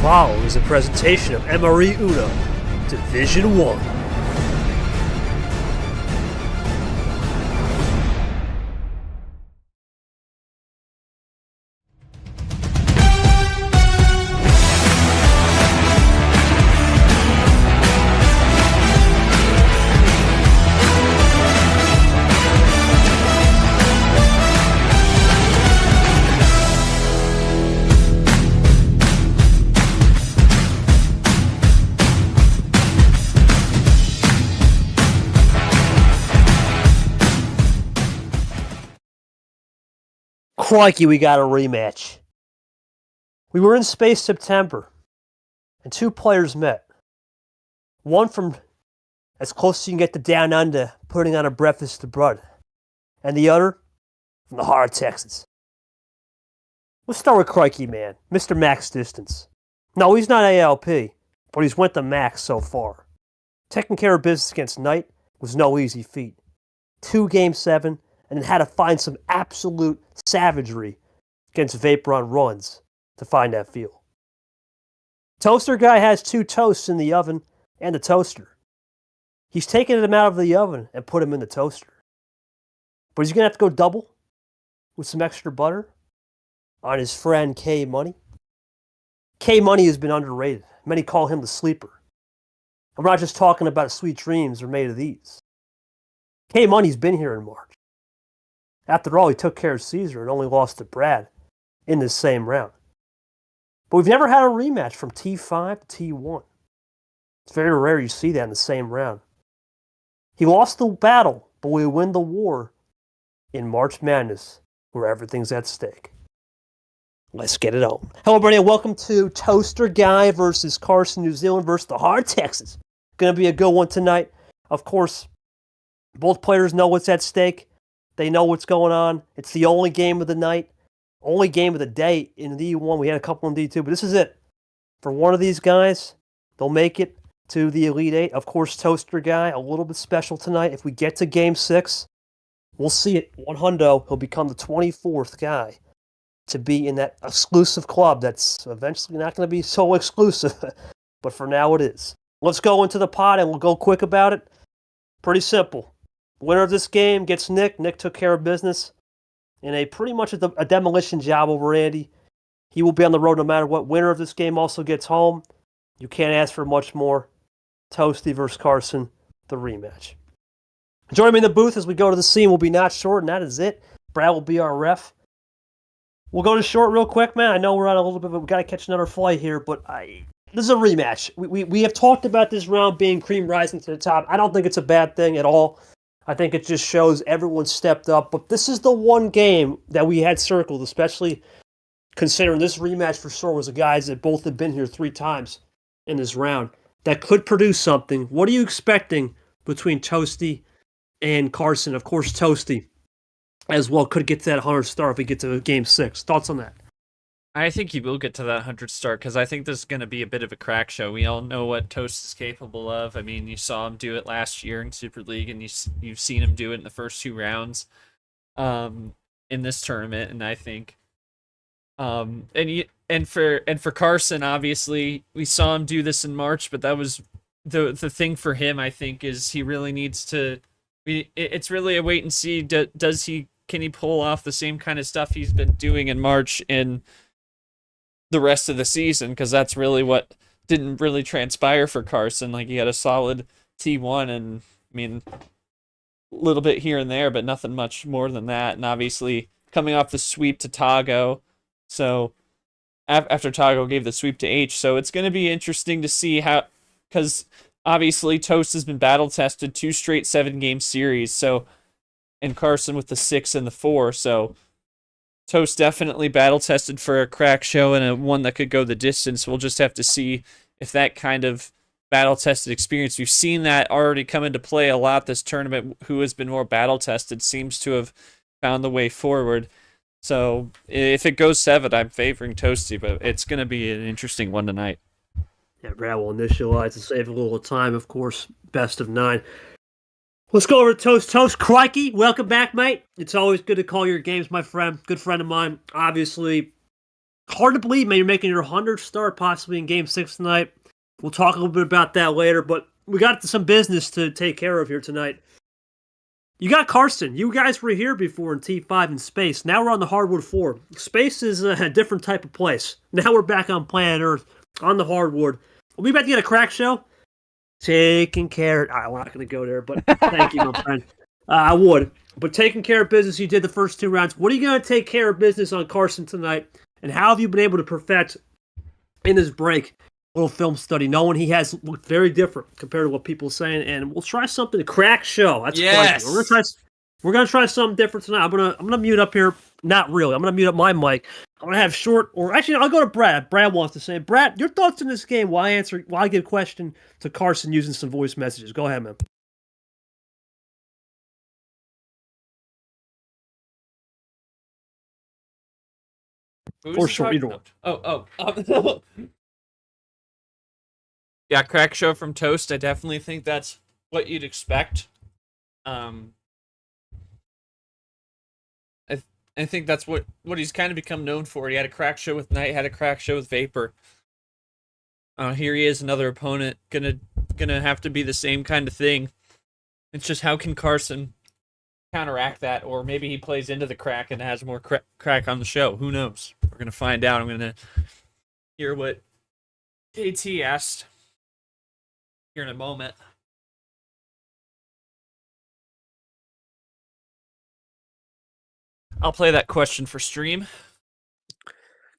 following is a presentation of MRE Uno, Division 1. Crikey, we got a rematch. We were in Space September, and two players met. One from as close as you can get to Down Under, putting on a breakfast to blood, and the other from the heart of Texas. Let's start with Crikey, man, Mr. Max Distance. No, he's not ALP, but he's went the max so far. Taking care of business against Knight was no easy feat. 2 Game 7, and then had to find some absolute savagery against Vapor on runs to find that feel. Toaster guy has 2 toasts in the oven and a toaster. He's taken them out of the oven and put them in the toaster. But he's going to have to go double with some extra butter on his friend K Money. K Money has been underrated. Many call him the sleeper. I'm not just talking about sweet dreams are made of these. K Money's been here in March. After all, he took care of Caesar and only lost to Brad in this same round. But we've never had a rematch from T5 to T1. It's very rare you see that in the same round. He lost the battle, but we win the war in March Madness, where everything's at stake. Let's get it on. Hello, everybody, and welcome to Toaster Guy versus Karson, New Zealand versus the Hard Texas. Going to be a good one tonight. Of course, both players know what's at stake. They know what's going on. It's the only game of the night, only game of the day in D1. We had a couple in D2, but this is it. For one of these guys, they'll make it to the Elite 8. Of course, Toaster Guy, a little bit special tonight. If we get to Game 6, we'll see it. 100, he'll become the 24th guy to be in that exclusive club that's eventually not going to be so exclusive, but for now it is. Let's go into the pot, and we'll go quick about it. Pretty simple. Winner of this game gets Nick. Nick took care of business in a pretty much a demolition job over Andy. He will be on the road no matter what. Winner of this game also gets home. You can't ask for much more. Toasty versus Karson, the rematch. Join me in the booth as we go to the scene. Will be not short, and that is it. Brad will be our ref. We'll go to short real quick, man. I know we're on a little bit, but we got to catch another flight here. But this is a rematch. We have talked about this round being cream rising to the top. I don't think it's a bad thing at all. I think it just shows everyone stepped up. But this is the one game that we had circled, especially considering this rematch for sure was the guys that both have been here 3 times in this round that could produce something. What are you expecting between Toasty and Karson? Of course, Toasty as well could get to that 100 star if we get to Game 6. Thoughts on that? I think he will get to that 100 star because I think this is going to be a bit of a crack show. We all know what Toast is capable of. I mean, you saw him do it last year in Super League, and you've seen him do it in the first 2 rounds in this tournament. And I think, and for Karson, obviously, we saw him do this in March, but that was the thing for him. I think is he really needs to. It's really a wait and see. Can he pull off the same kind of stuff he's been doing in March in the rest of the season, because that's really what didn't really transpire for Karson. Like, he had a solid T1 and, I mean, a little bit here and there, but nothing much more than that. And obviously coming off the sweep to Tago, so after Tago gave the sweep to H, so it's going to be interesting to see how, because obviously Toast has been battle tested 2 straight 7-game series, so, and Karson with the 6 and the 4, so Toast definitely battle tested for a crack show and a one that could go the distance. We'll just have to see if that kind of battle tested experience, we've seen that already come into play a lot this tournament. Who has been more battle tested seems to have found the way forward. So if it goes 7, I'm favoring Toasty, but it's going to be an interesting one tonight. Yeah, Brad will initialize to save a little time, of course. Best of 9. Let's go over to Toast. Toast, crikey, welcome back, mate. It's always good to call your games, my friend. Good friend of mine. Obviously, hard to believe, man. You're making your 100th start possibly in Game 6 tonight. We'll talk a little bit about that later, but we got some business to take care of here tonight. You got Karson. You guys were here before in T5 in Space. Now we're on the hardwood floor. Space is a different type of place. Now we're back on planet Earth on the hardwood. Are we about to get a crack show? Taking care. I'm not going to go there, but thank you, my friend. I would. But taking care of business, you did the first 2 rounds. What are you going to take care of business on Karson tonight? And how have you been able to perfect in this break a little film study, knowing he has looked very different compared to what people are saying? And we'll try something, crack show. That's yes. We're gonna try something different tonight. I'm gonna mute up here. Not really. I'm gonna mute up my mic. I'm gonna have short, or actually, I'll go to Brad. Brad wants to say, Brad, your thoughts in this game? While I give a question to Karson using some voice messages. Go ahead, man. Or short, either one. Yeah, crack show from Toast. I definitely think that's what you'd expect. I think that's what he's kind of become known for. He had a crack show with Knight, had a crack show with Vapor. Here he is, another opponent, gonna have to be the same kind of thing. It's just how can Karson counteract that, or maybe he plays into the crack and has more crack on the show. Who knows? We're gonna find out. I'm gonna hear what KT asked here in a moment. I'll play that question for stream.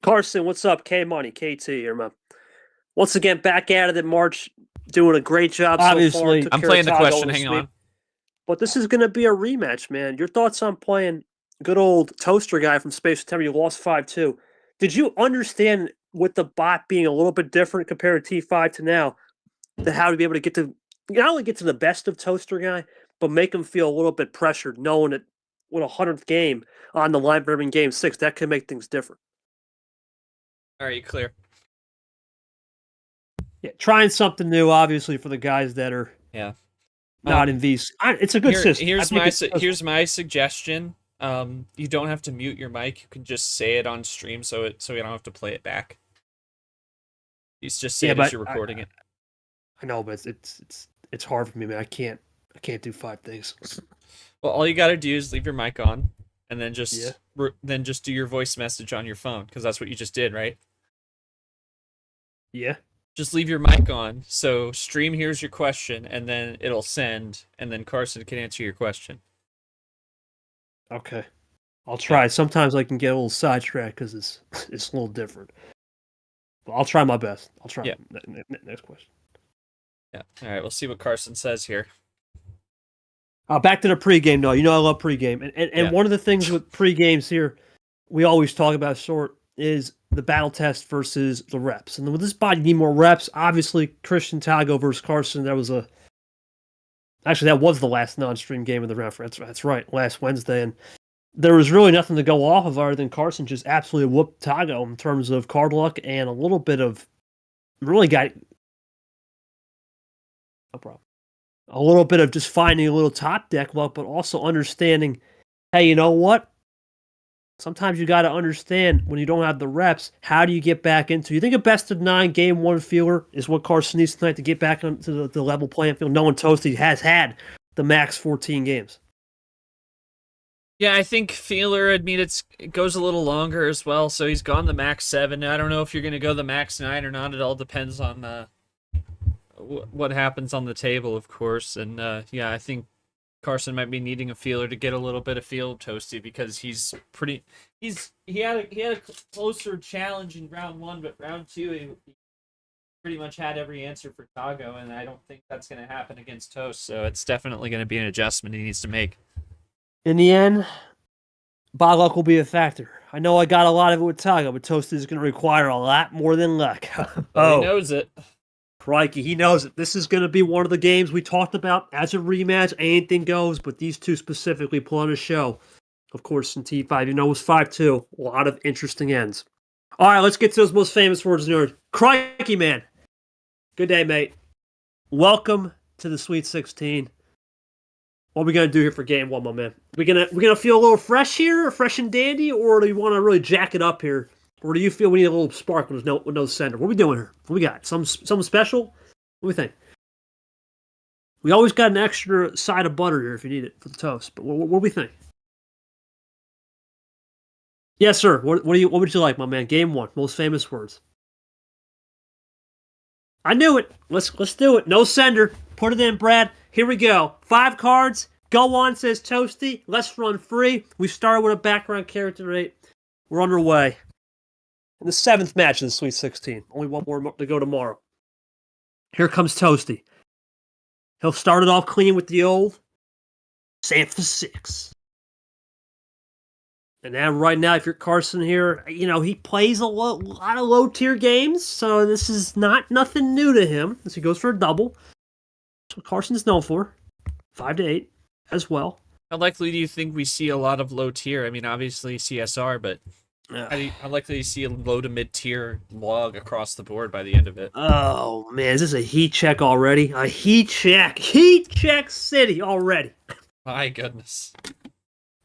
Karson, what's up? K-Money, KT here, man. Once again, back at it in March, doing a great job Obviously, so far. I'm playing the question, hang on. But this is going to be a rematch, man. Your thoughts on playing good old Toaster guy from Space September? You lost 5-2. Did you understand with the bot being a little bit different compared to T5 to now, that how to be able to get to, not only get to the best of Toaster guy, but make him feel a little bit pressured, knowing that with a 100th game on the line for in Game 6, that could make things different. All right, clear. Yeah, trying something new, obviously, for the guys that are not in Vs. It's a good system. Here's my suggestion. You don't have to mute your mic. You can just say it on stream, so you don't have to play it back. You just say it as you're recording it. I know, but it's hard for me, man. I can't do 5 things. Well, all you got to do is leave your mic on, and then just do your voice message on your phone, because that's what you just did, right? Yeah. Just leave your mic on, so stream hears your question, and then it'll send, and then Karson can answer your question. Okay. I'll try. Sometimes I can get a little sidetracked because it's a little different. But I'll try my best. I'll try. Yeah. Next question. Yeah. All right, we'll see what Karson says here. Back to the pregame, though. You know I love pregame. And one of the things with pregames here, we always talk about is the battle test versus the reps. And with this bot, you need more reps. Obviously, Christian Tago versus Karson, that was the last non-stream game of the round. That's right, last Wednesday. And there was really nothing to go off of other than Karson just absolutely whooped Tago in terms of card luck and a little bit of really got no problem. A little bit of just finding a little top deck luck, but also understanding, hey, you know what? Sometimes you got to understand when you don't have the reps, how do you get back into? You think a best of 9 game 1 feeler is what Karson needs tonight to get back onto the level playing field, knowing Toasty has had the max 14 games. Yeah, I think feeler, it goes a little longer as well, so he's gone the max 7. I don't know if you're going to go the max 9 or not. It all depends on what happens on the table, of course. And I think Karson might be needing a feeler to get a little bit of feel of Toasty, because he had a closer challenge in round 1, but round 2 he pretty much had every answer for Tago, and I don't think that's going to happen against Toast. So it's definitely going to be an adjustment he needs to make. In the end, bot luck will be a factor. I know I got a lot of it with Tago, but Toasty is going to require a lot more than luck. He knows it. Crikey, he knows it. This is going to be one of the games we talked about as a rematch. Anything goes, but these two specifically put on a show. Of course, in T5, it was 5-2. A lot of interesting ends. All right, let's get to those most famous words, nerd. Crikey, man. Good day, mate. Welcome to the Sweet 16. What are we going to do here for game 1, my man? We gonna feel a little fresh here, fresh and dandy, or do you want to really jack it up here Or do you feel we need a little spark with no sender? What are we doing here? What we got? Something special? What do we think? We always got an extra side of butter here if you need it for the toast. But what do we think? Yes, sir. What would you like, my man? Game 1. Most famous words. I knew it. Let's do it. No sender. Put it in, Brad. Here we go. 5 cards. Go on, says Toasty. Let's run free. We started with a background character 8. We're underway. In the 7th match of the Sweet 16. Only one more to go tomorrow. Here comes Toasty. He'll start it off clean with the old sand for 6. And now, right now, if you're Karson here, he plays a lot of low-tier games, so this is nothing new to him as he goes for a double. That's what Carson's known for. 5 to 8 as well. How likely do you think we see a lot of low tier? I mean, obviously CSR, but how likely do you see a low to mid tier log across the board by the end of it? Oh, man, is this a heat check already? A heat check. Heat check city already. My goodness.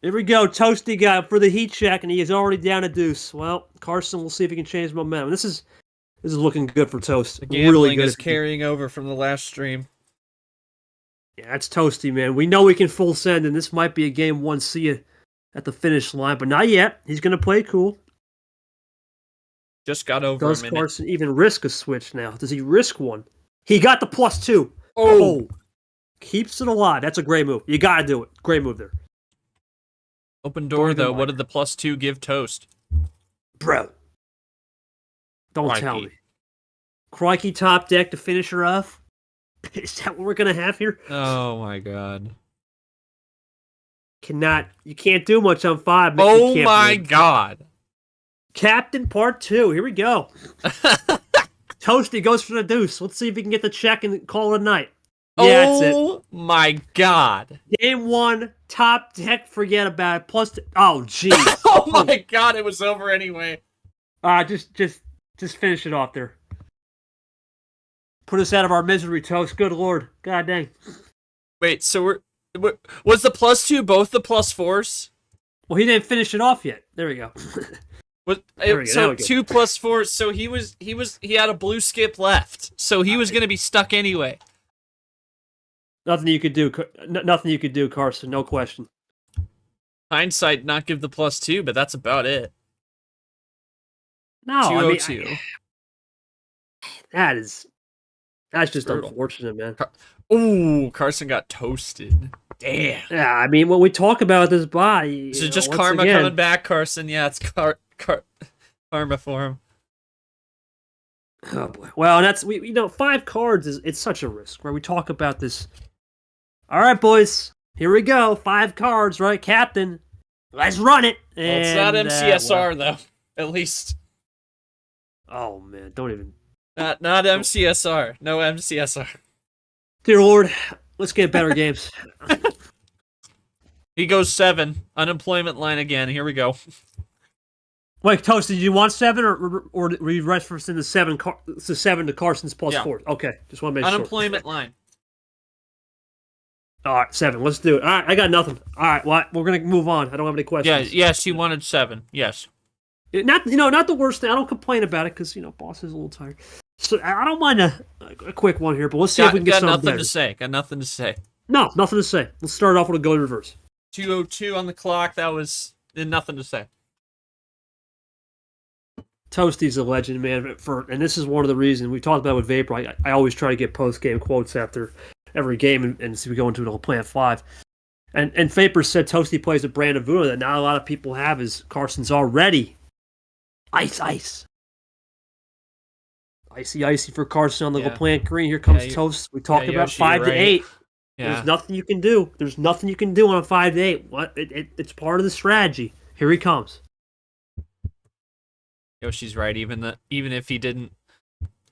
Here we go. Toasty got for the heat check, and he is already down a deuce. Well, Karson, we'll see if he can change momentum. This is looking good for Toast. The gambling really good is carrying over from the last stream. Yeah, that's Toasty, man. We know we can full send, and this might be a game 1. See you at the finish line, but not yet. He's going to play cool. Just got over Does a minute. Karson even risk a switch now? Does he risk one? He got the +2. Oh. Keeps it alive. That's a great move. You got to do it. Great move there. Open door, though. What did the +2 give Toast? Bro. Don't tell me. CRIKEY top deck to finish her off? Is that what we're going to have here? Oh, my God. You can't do much on 5. Oh, my God. Captain Part 2. Here we go. Toasty goes for the deuce. Let's see if he can get the check and call it a night. Yeah, that's it. Oh, my God. Game 1, top deck, forget about it. Oh, jeez. Oh, my God, it was over anyway. Just finish it off there. Put us out of our misery, Toast. Good Lord. God dang. Wait, so was the +2 both the +4s? Well, he didn't finish it off yet. There we go. So 2 +4, so he had a blue skip left. So he was going to be stuck anyway. Nothing you could do. Nothing you could do, Karson. No question. Hindsight, not give the +2, but that's about it. No, 202. That's just brutal. Unfortunate, man. Karson got toasted. Damn. Yeah, I mean, when we talk about this body, this is just karma coming back, Karson. Yeah, it's karma for him. Oh boy. Well, and that's 5 cards it's such a risk. Where we talk about this. All right, boys. Here we go. 5 cards, right, Captain? Let's run it. Well, it's not MCSR though. At least. Oh man, don't even. Not MCSR. No MCSR. Dear Lord, let's get better games. He goes 7. Unemployment line again. Here we go. Wait, Toast, did you want 7 or were you referencing the 7 to Carson's +4? Okay, just want to make sure. Unemployment line. All right, 7. Let's do it. All right, I got nothing. All right, well, we're gonna move on. I don't have any questions. Yes, you wanted 7. Yes. Not the worst thing. I don't complain about it because boss is a little tired. So I don't mind a quick one here, but let's see if we can get something better. Got nothing to say. No, nothing to say. Let's start off with a go in reverse. 2:02 on the clock. That was nothing to say. Toasty's a legend, man. And this is one of the reasons we talked about with Vapor. I always try to get post-game quotes after every game, and so we go into Plant 5. And Vapor said Toasty plays a brand of Voodoo that not a lot of people have. Is Carson's already ice. Icy for Karson on the Plant Green. Here comes Toast. We talked about Yoshi, 5 to 8. Yeah. There's nothing you can do. There's nothing you can do on a 5 to 8. It's part of the strategy. Here he comes. Yoshi's right. Even if he didn't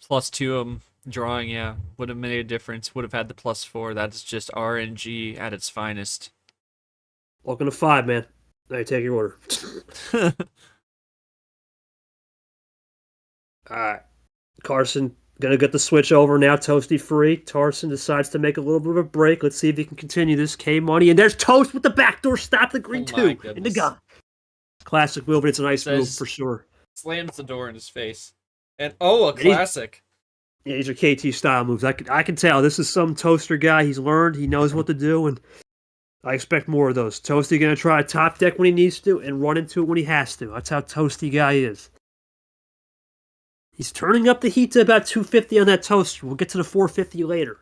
+2 him drawing, would have made a difference. Would have had the +4. That's just RNG at its finest. Welcome to 5, man. Now you take your order. All right. Karson gonna get the switch over now. Toasty free. Karson decides to make a little bit of a break. Let's see if he can continue this. K-Money, and there's Toast with the backdoor stop. The green 2 in the gun. Classic move, but it's a nice move for sure. Slams the door in his face. And a classic. Yeah, these are KT style moves. I can tell this is some Toaster guy. He's learned. He knows what to do, and I expect more of those. Toasty going to try top deck when he needs to and run into it when he has to. That's how Toasty guy is. He's turning up the heat to about 250 on that Toaster. We'll get to the 450 later.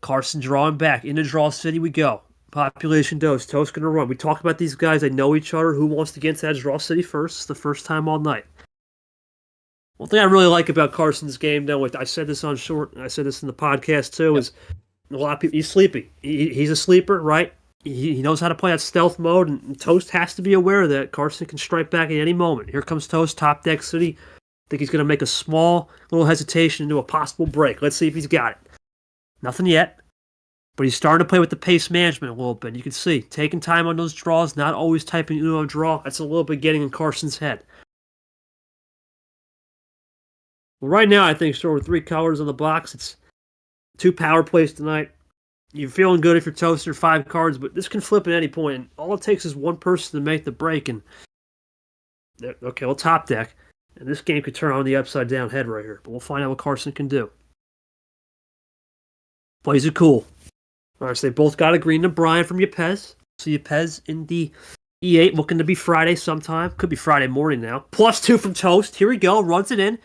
Karson drawing back. Into Draw City we go. Population dose. Toast going to run. We talk about these guys. They know each other. Who wants to get into that Draw City first? It's the first time all night. One thing I really like about Carson's game, though, I said this on short, and I said this in the podcast too, is a lot of people, he's sleepy. He's a sleeper, right? He knows how to play that stealth mode, and Toast has to be aware of that. Karson can strike back at any moment. Here comes Toast, top deck city. I think he's going to make a small little hesitation into a possible break. Let's see if he's got it. Nothing yet, but he's starting to play with the pace management a little bit. You can see, taking time on those draws, not always typing Uno draw. That's a little bit getting in Carson's head. Well, right now, I think short with 3 colors on the box. It's 2 power plays tonight. You're feeling good if you're Toaster 5 cards, but this can flip at any point. And all it takes is one person to make the break. And okay, we'll top deck. And this game could turn on the upside down head right here. But we'll find out what Karson can do. Plays it cool. All right, so they both got a green to Brian from Yepes. So Yepes in the E8, looking to be Friday sometime. Could be Friday morning now. +2 from Toast. Here we go. Runs it in.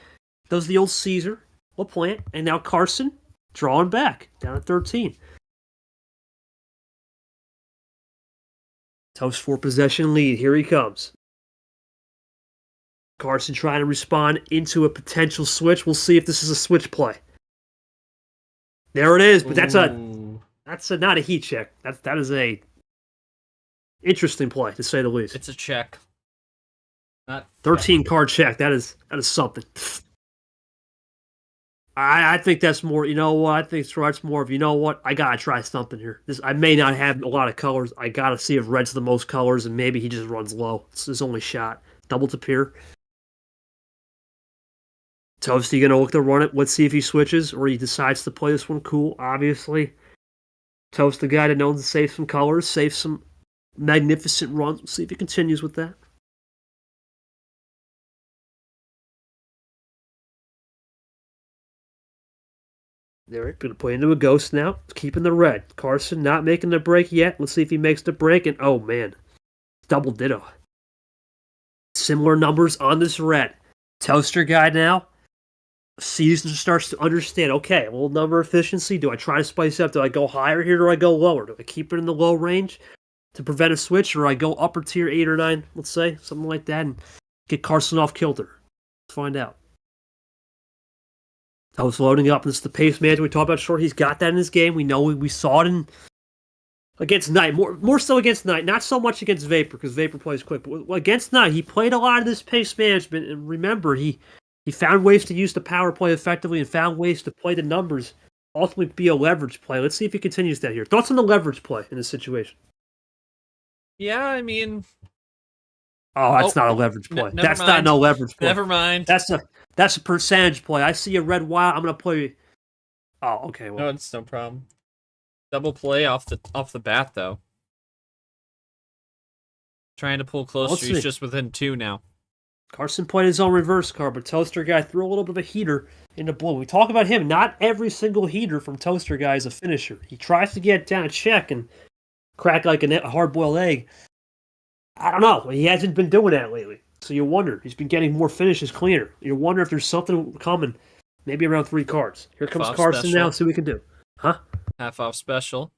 Does the old Caesar, LaPlante, and now Karson drawing back, down at 13. Toast 4 possession lead, here he comes. Karson trying to respond into a potential switch. We'll see if this is a switch play. There it is, but that's not a heat check. That is a interesting play, to say the least. It's a check. Not 13 card check. That is something. I think that's more, you know what, I think it's more of, you know what, I gotta try something here. I may not have a lot of colors. I gotta see if red's the most colors, and maybe he just runs low. It's his only shot. Double to Pier. Toasty gonna look to run it. Let's see if he switches, or he decides to play this one cool, obviously. Toast the guy that knows to save some colors, save some magnificent runs. We'll see if he continues with that. They're going to play into a ghost now. Keeping the red. Karson not making the break yet. Let's see if he makes the break. And oh man, double ditto. Similar numbers on this red. Toaster guy now sees and starts to understand. Okay, a little number efficiency. Do I try to spice up? Do I go higher here? Or do I go lower? Do I keep it in the low range to prevent a switch? Or do I go upper tier 8 or 9, let's say, something like that, and get Karson off kilter? Let's find out. I was loading up. This is the pace management we talked about short. He's got that in his game. We know we saw it against Knight. More so against Knight. Not so much against Vapor, because Vapor plays quick. But against Knight, he played a lot of this pace management. And remember, he found ways to use the power play effectively and found ways to play the numbers, ultimately be a leverage play. Let's see if he continues that here. Thoughts on the leverage play in this situation? Yeah, I mean... Oh, that's not a leverage play. That's not no leverage play. Never mind. That's a percentage play. I see a red wild. I'm gonna play. Oh, okay. Well, no, it's no problem. Double play off the bat though. Trying to pull closer. He's just within 2 now. Karson played his own reverse card, but Toaster guy threw a little bit of a heater into blue. We talk about him. Not every single heater from Toaster guy is a finisher. He tries to get down a check and crack like a hard-boiled egg. I don't know. He hasn't been doing that lately. So you wonder. He's been getting more finishes cleaner. You wonder if there's something coming. Maybe around 3 cards. Here comes Karson now. See what we can do. Huh? Half off special.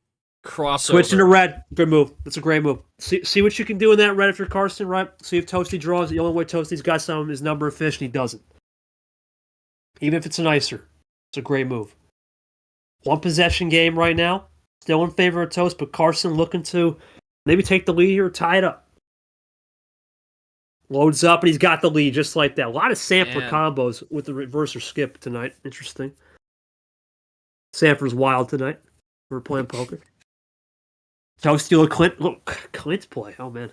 Crossover. Switching to red. Good move. That's a great move. See what you can do in that red if you're Karson, right? See if Toasty draws. The only way Toasty's got some is number of fish, and he doesn't. Even if it's an icer. It's a great move. 1 possession game right now. Still in favor of Toast, but Karson looking to maybe take the lead here or tie it up. Loads up, and he's got the lead just like that. A lot of sampler combos with the reverse or skip tonight. Interesting. Sampler's wild tonight. We're playing poker. Toasty, look, Clint's play. Oh, man.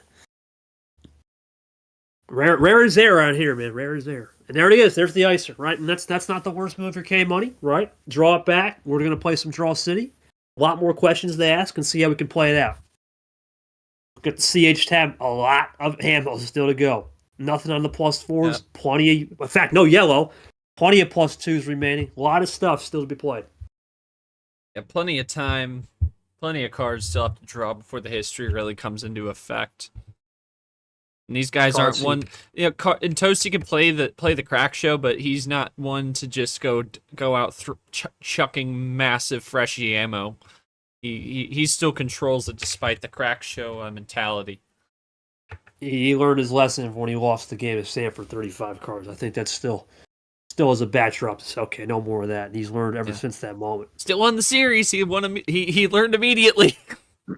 Rare is there around here, man. Rare is there. And there it is. There's the icer, right? And that's not the worst move for K-Money, right? Draw it back. We're going to play some Draw City. A lot more questions to ask and see how we can play it out. Got the CH tab. A lot of ammo still to go. Nothing on the plus fours. Yep. Plenty of, in fact, no yellow. Plenty of plus twos remaining. A lot of stuff still to be played. Yeah, plenty of time, plenty of cards still have to draw before the history really comes into effect. And these guys aren't one. You know, and Toasty can play the crack show, but he's not one to just go out chucking massive freshy ammo. He still controls it despite the crack show mentality. He learned his lesson when he lost the game at Sanford 35 cards. I think that's still as a backdrop to say, okay, no more of that. And he's learned ever since that moment. Still won the series. He learned immediately.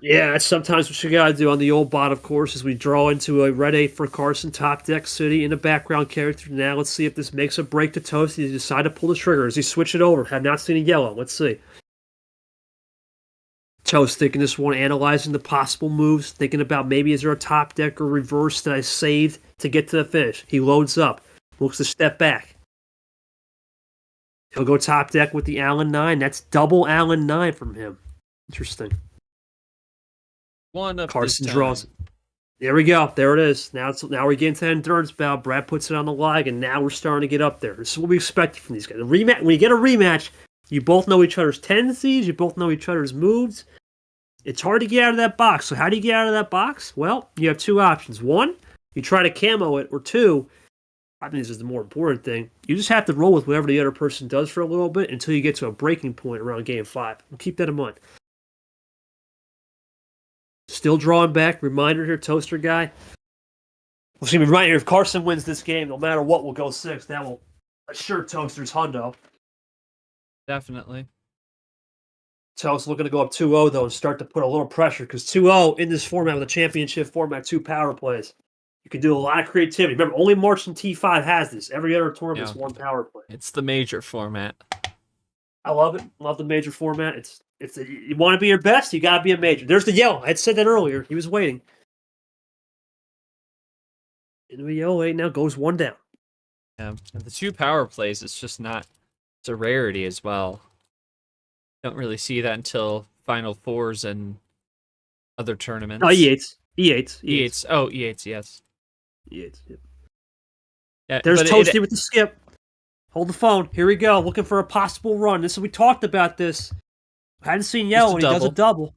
Yeah, that's sometimes what you gotta do on the old bot, of course, is we draw into a red 8 for Karson, top deck city in a background character. Now let's see if this makes a break to Toasty. Does he decide to pull the trigger? Does he switch it over? Have not seen a yellow. Let's see. Toast thinking this one, analyzing the possible moves, thinking about maybe is there a top deck or reverse that I saved to get to the finish. He loads up, looks to step back. He'll go top deck with the Allen 9. That's double Allen 9 from him. Interesting. One up Karson this time. draws. There we go. There it is. Now we're getting to the endurance bout. Brad puts it on the lag, and now we're starting to get up there. This is what we expect from these guys. When you get a rematch, you both know each other's tendencies. You both know each other's moves. It's hard to get out of that box. So how do you get out of that box? Well, you have two options. One, you try to camo it, or two, I think this is the more important thing, you just have to roll with whatever the other person does for a little bit until you get to a breaking point around game 5. We'll keep that in mind. Still drawing back. Reminder here, Toaster guy. Well, reminder, if Karson wins this game, no matter what, we'll go 6. That will assure Toaster's hundo. Definitely. Toast looking to go up 2-0, though, and start to put a little pressure, because 2-0 in this format, with a championship format, 2 power plays. You can do a lot of creativity. Remember, only March and T5 has this. Every other tournament's 1 power play. It's the major format. I love it. Love the major format. You want to be your best, you got to be a major. There's the yellow. I had said that earlier. He was waiting. Into a yellow 8 now, goes 1 down. Yeah, and the 2 power plays, it's just not, it's a rarity as well. Don't really see that until Final Fours and other tournaments. Oh, E8s. E8s. Oh, E8s, yes. E8s, yep. Yeah, there's Toasty with the skip. Hold the phone. Here we go. Looking for a possible run. We talked about this. I hadn't seen yellow, and he does a double.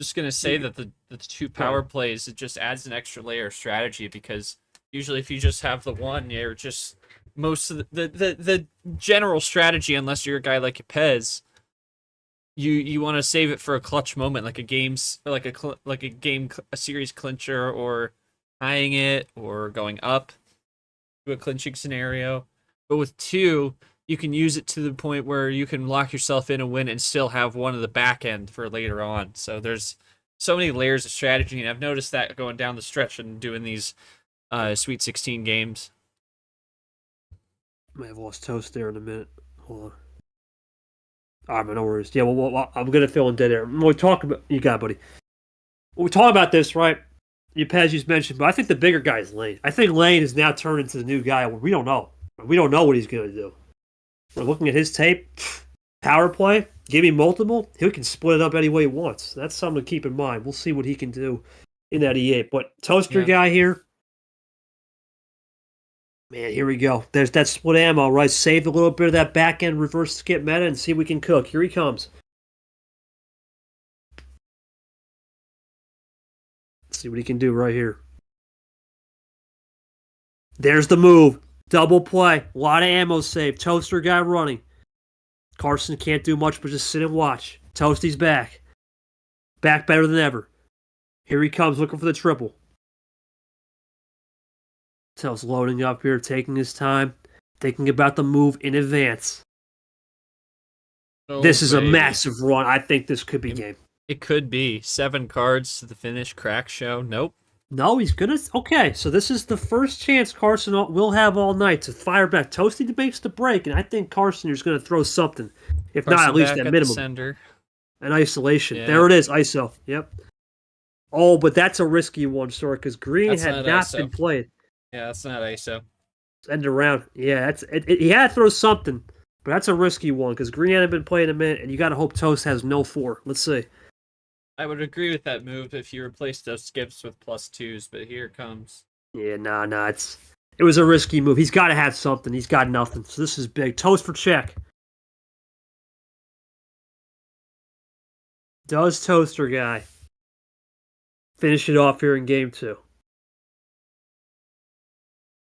Just going to say that the 2 power plays, it just adds an extra layer of strategy, because usually if you just have the 1, you're just... Most of the general strategy, unless you're a guy like Pez, you want to save it for a clutch moment, like a series clincher, or tying it, or going up to a clinching scenario. But with 2, you can use it to the point where you can lock yourself in a win and still have one of the back end for later on. So there's so many layers of strategy, and I've noticed that going down the stretch and doing these Sweet 16 games. Might have lost Toast there in a minute. Hold on. All right, man, no worries. Yeah, well, I'm going to fill in dead air. When we talk about... You got it, buddy. When we talk about this, right, Pez just mentioned, but I think the bigger guy is Lane. I think Lane is now turned into the new guy where we don't know. We don't know what he's going to do. We're looking at his tape. Power play. Give him multiple. He can split it up any way he wants. That's something to keep in mind. We'll see what he can do in that E8. But Toaster guy here... Man, here we go. There's that split ammo, right? Save a little bit of that back end reverse skip meta and see if we can cook. Here he comes. Let's see what he can do right here. There's the move. Double play. A lot of ammo saved. Toaster guy running. Karson can't do much but just sit and watch. Toasty's back. Back better than ever. Here he comes looking for the triple. Tell's loading up here, taking his time, thinking about the move in advance. This is a massive run. I think this could be game. It could be. 7 cards to the finish. Crack show. Nope. No, he's gonna... Okay, so this is the first chance Karson will have all night to fire back. Toasty makes the break, and I think Karson is going to throw something. If Karson not, at least at minimum. An isolation. Yeah. There it is, ISO. Yep. Oh, but that's a risky one, sorry, because green had not been played. Yeah, that's not ISO. It's ended around. Yeah, he had to throw something, but that's a risky one because green hadn't been played in a minute, and you got to hope Toast has no 4. Let's see. I would agree with that move if you replace those skips with +2s, but here it comes. Yeah, nah. It was a risky move. He's got to have something. He's got nothing. So this is big. Toast for check. Does Toaster Guy finish it off here in game 2?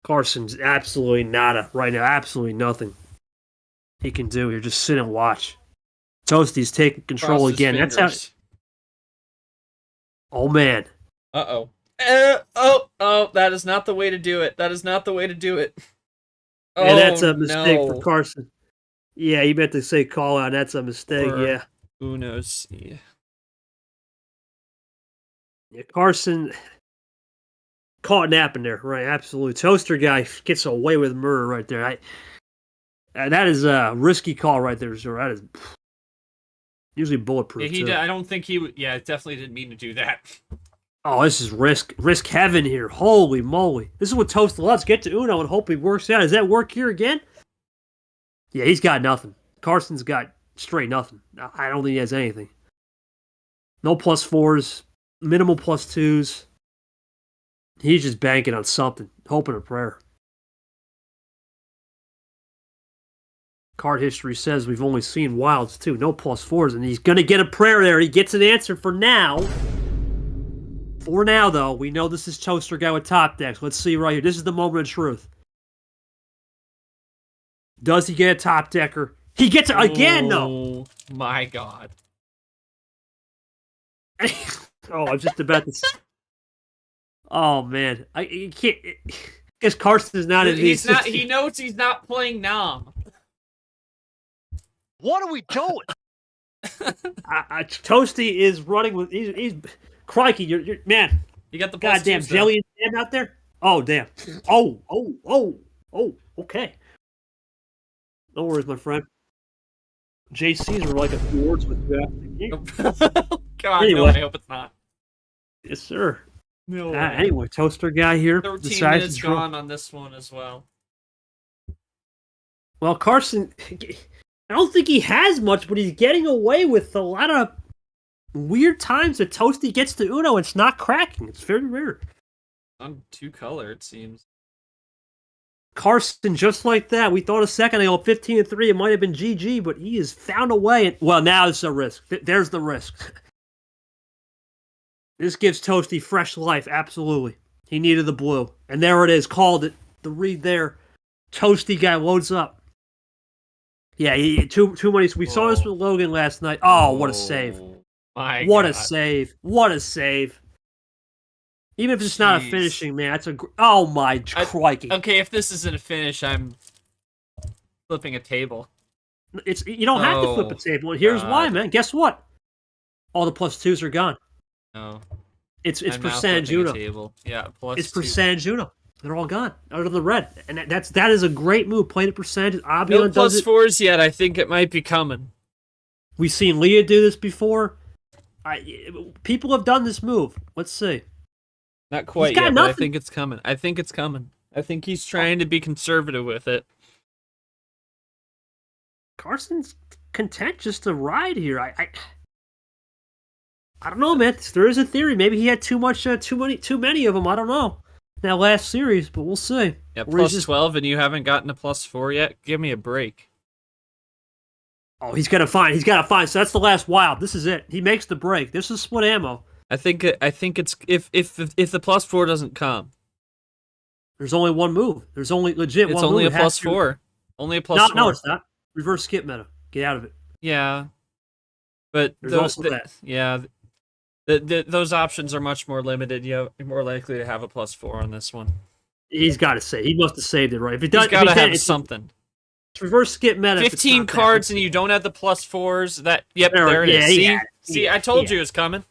Karson's absolutely nada right now. Absolutely nothing he can do here. Just sit and watch. Toasty's taking control Cross his again. fingers. That's how. Oh man. Uh-oh. Oh, that is not the way to do it. That is not the way to do it. Oh, Yeah, that's a mistake no. for Karson. Yeah, you meant to say call out. That's a mistake, yeah. Uno's. Yeah. Yeah, Karson caught napping there, right? Absolutely. Toaster Guy gets away with murder right there. That is a risky call right there, sir. That is usually bulletproof. Yeah, I don't think he would. Yeah, definitely didn't mean to do that. Oh, this is risk heaven here. Holy moly. This is what Toast loves. Get to Uno and hope he works out. Does that work here again? Yeah, he's got nothing. Karson's got straight nothing. I don't think he has anything. No +4s, minimal +2s. He's just banking on something, hoping a prayer. Card history says we've only seen wilds too, no +4s, and he's going to get a prayer there. He gets an answer for now. For now, though, we know this is Toaster Guy with top decks. Let's see right here. This is the moment of truth. Does he get a top decker? He gets it again, though. Oh, my God. Oh, I'm just about to. Oh man, I can't. Because Karson is not in these. He knows he's not playing Nom. What are we doing? Toasty is running with. He's CRIKEY. You're man. You got the goddamn jelly and jam out there. Oh damn. Oh. Okay. No worries, my friend. JCs are like a few words with you after the game. God, Anyway. no, I hope it's not. Yes, sir. No. Anyway, Toaster Guy here. 13 minutes gone on this one as well. Well, Karson, I don't think he has much, but he's getting away with a lot of weird times that Toasty gets to Uno. It's not cracking. It's very rare. On 2-color, it seems. Karson, just like that. We thought a second ago, 15-3, it might have been GG, but he has found a way. And, well, now it's a risk. There's the risk. This gives Toasty fresh life, absolutely. He needed the blue. And there it is, called it. The read there. Toasty Guy loads up. Yeah, too many. We saw this with Logan last night. Oh, what a save. What a save. What a save. Even if it's not a finishing, man, that's a... Oh, my crikey. Okay, if this isn't a finish, I'm flipping a table. You don't have to flip a table. Here's why, man. Guess what? All the +2s are gone. No. It's percentage Uno. Yeah, it's percentage Uno. They're all gone out of the red, and that is a great move. Playing a percentage. No +4s yet. I think it might be coming. We've seen Leah do this before. People have done this move. Let's see. Not quite yet, but I think it's coming. I think he's trying to be conservative with it. Karson's content just to ride here. I don't know, man. There is a theory. Maybe he had too many of them. I don't know. That last series, but we'll see. Yeah, +12, and you haven't gotten a +4 yet. Give me a break. Oh, he's got to find. So that's the last wild. This is it. He makes the break. This is split ammo. I think it's if the +4 doesn't come. There's only one move. There's only legit one move. It's only a +4. Only a +4. No, it's not. Reverse skip meta. Get out of it. Yeah, but there's also that. Yeah, those options are much more limited. You're more likely to have a +4 on this one. He's got to save. He must have saved it right. If he's got to have something. It's reverse skip meta. 15 cards and you don't have the +4s. There it is. See, I told you it was coming.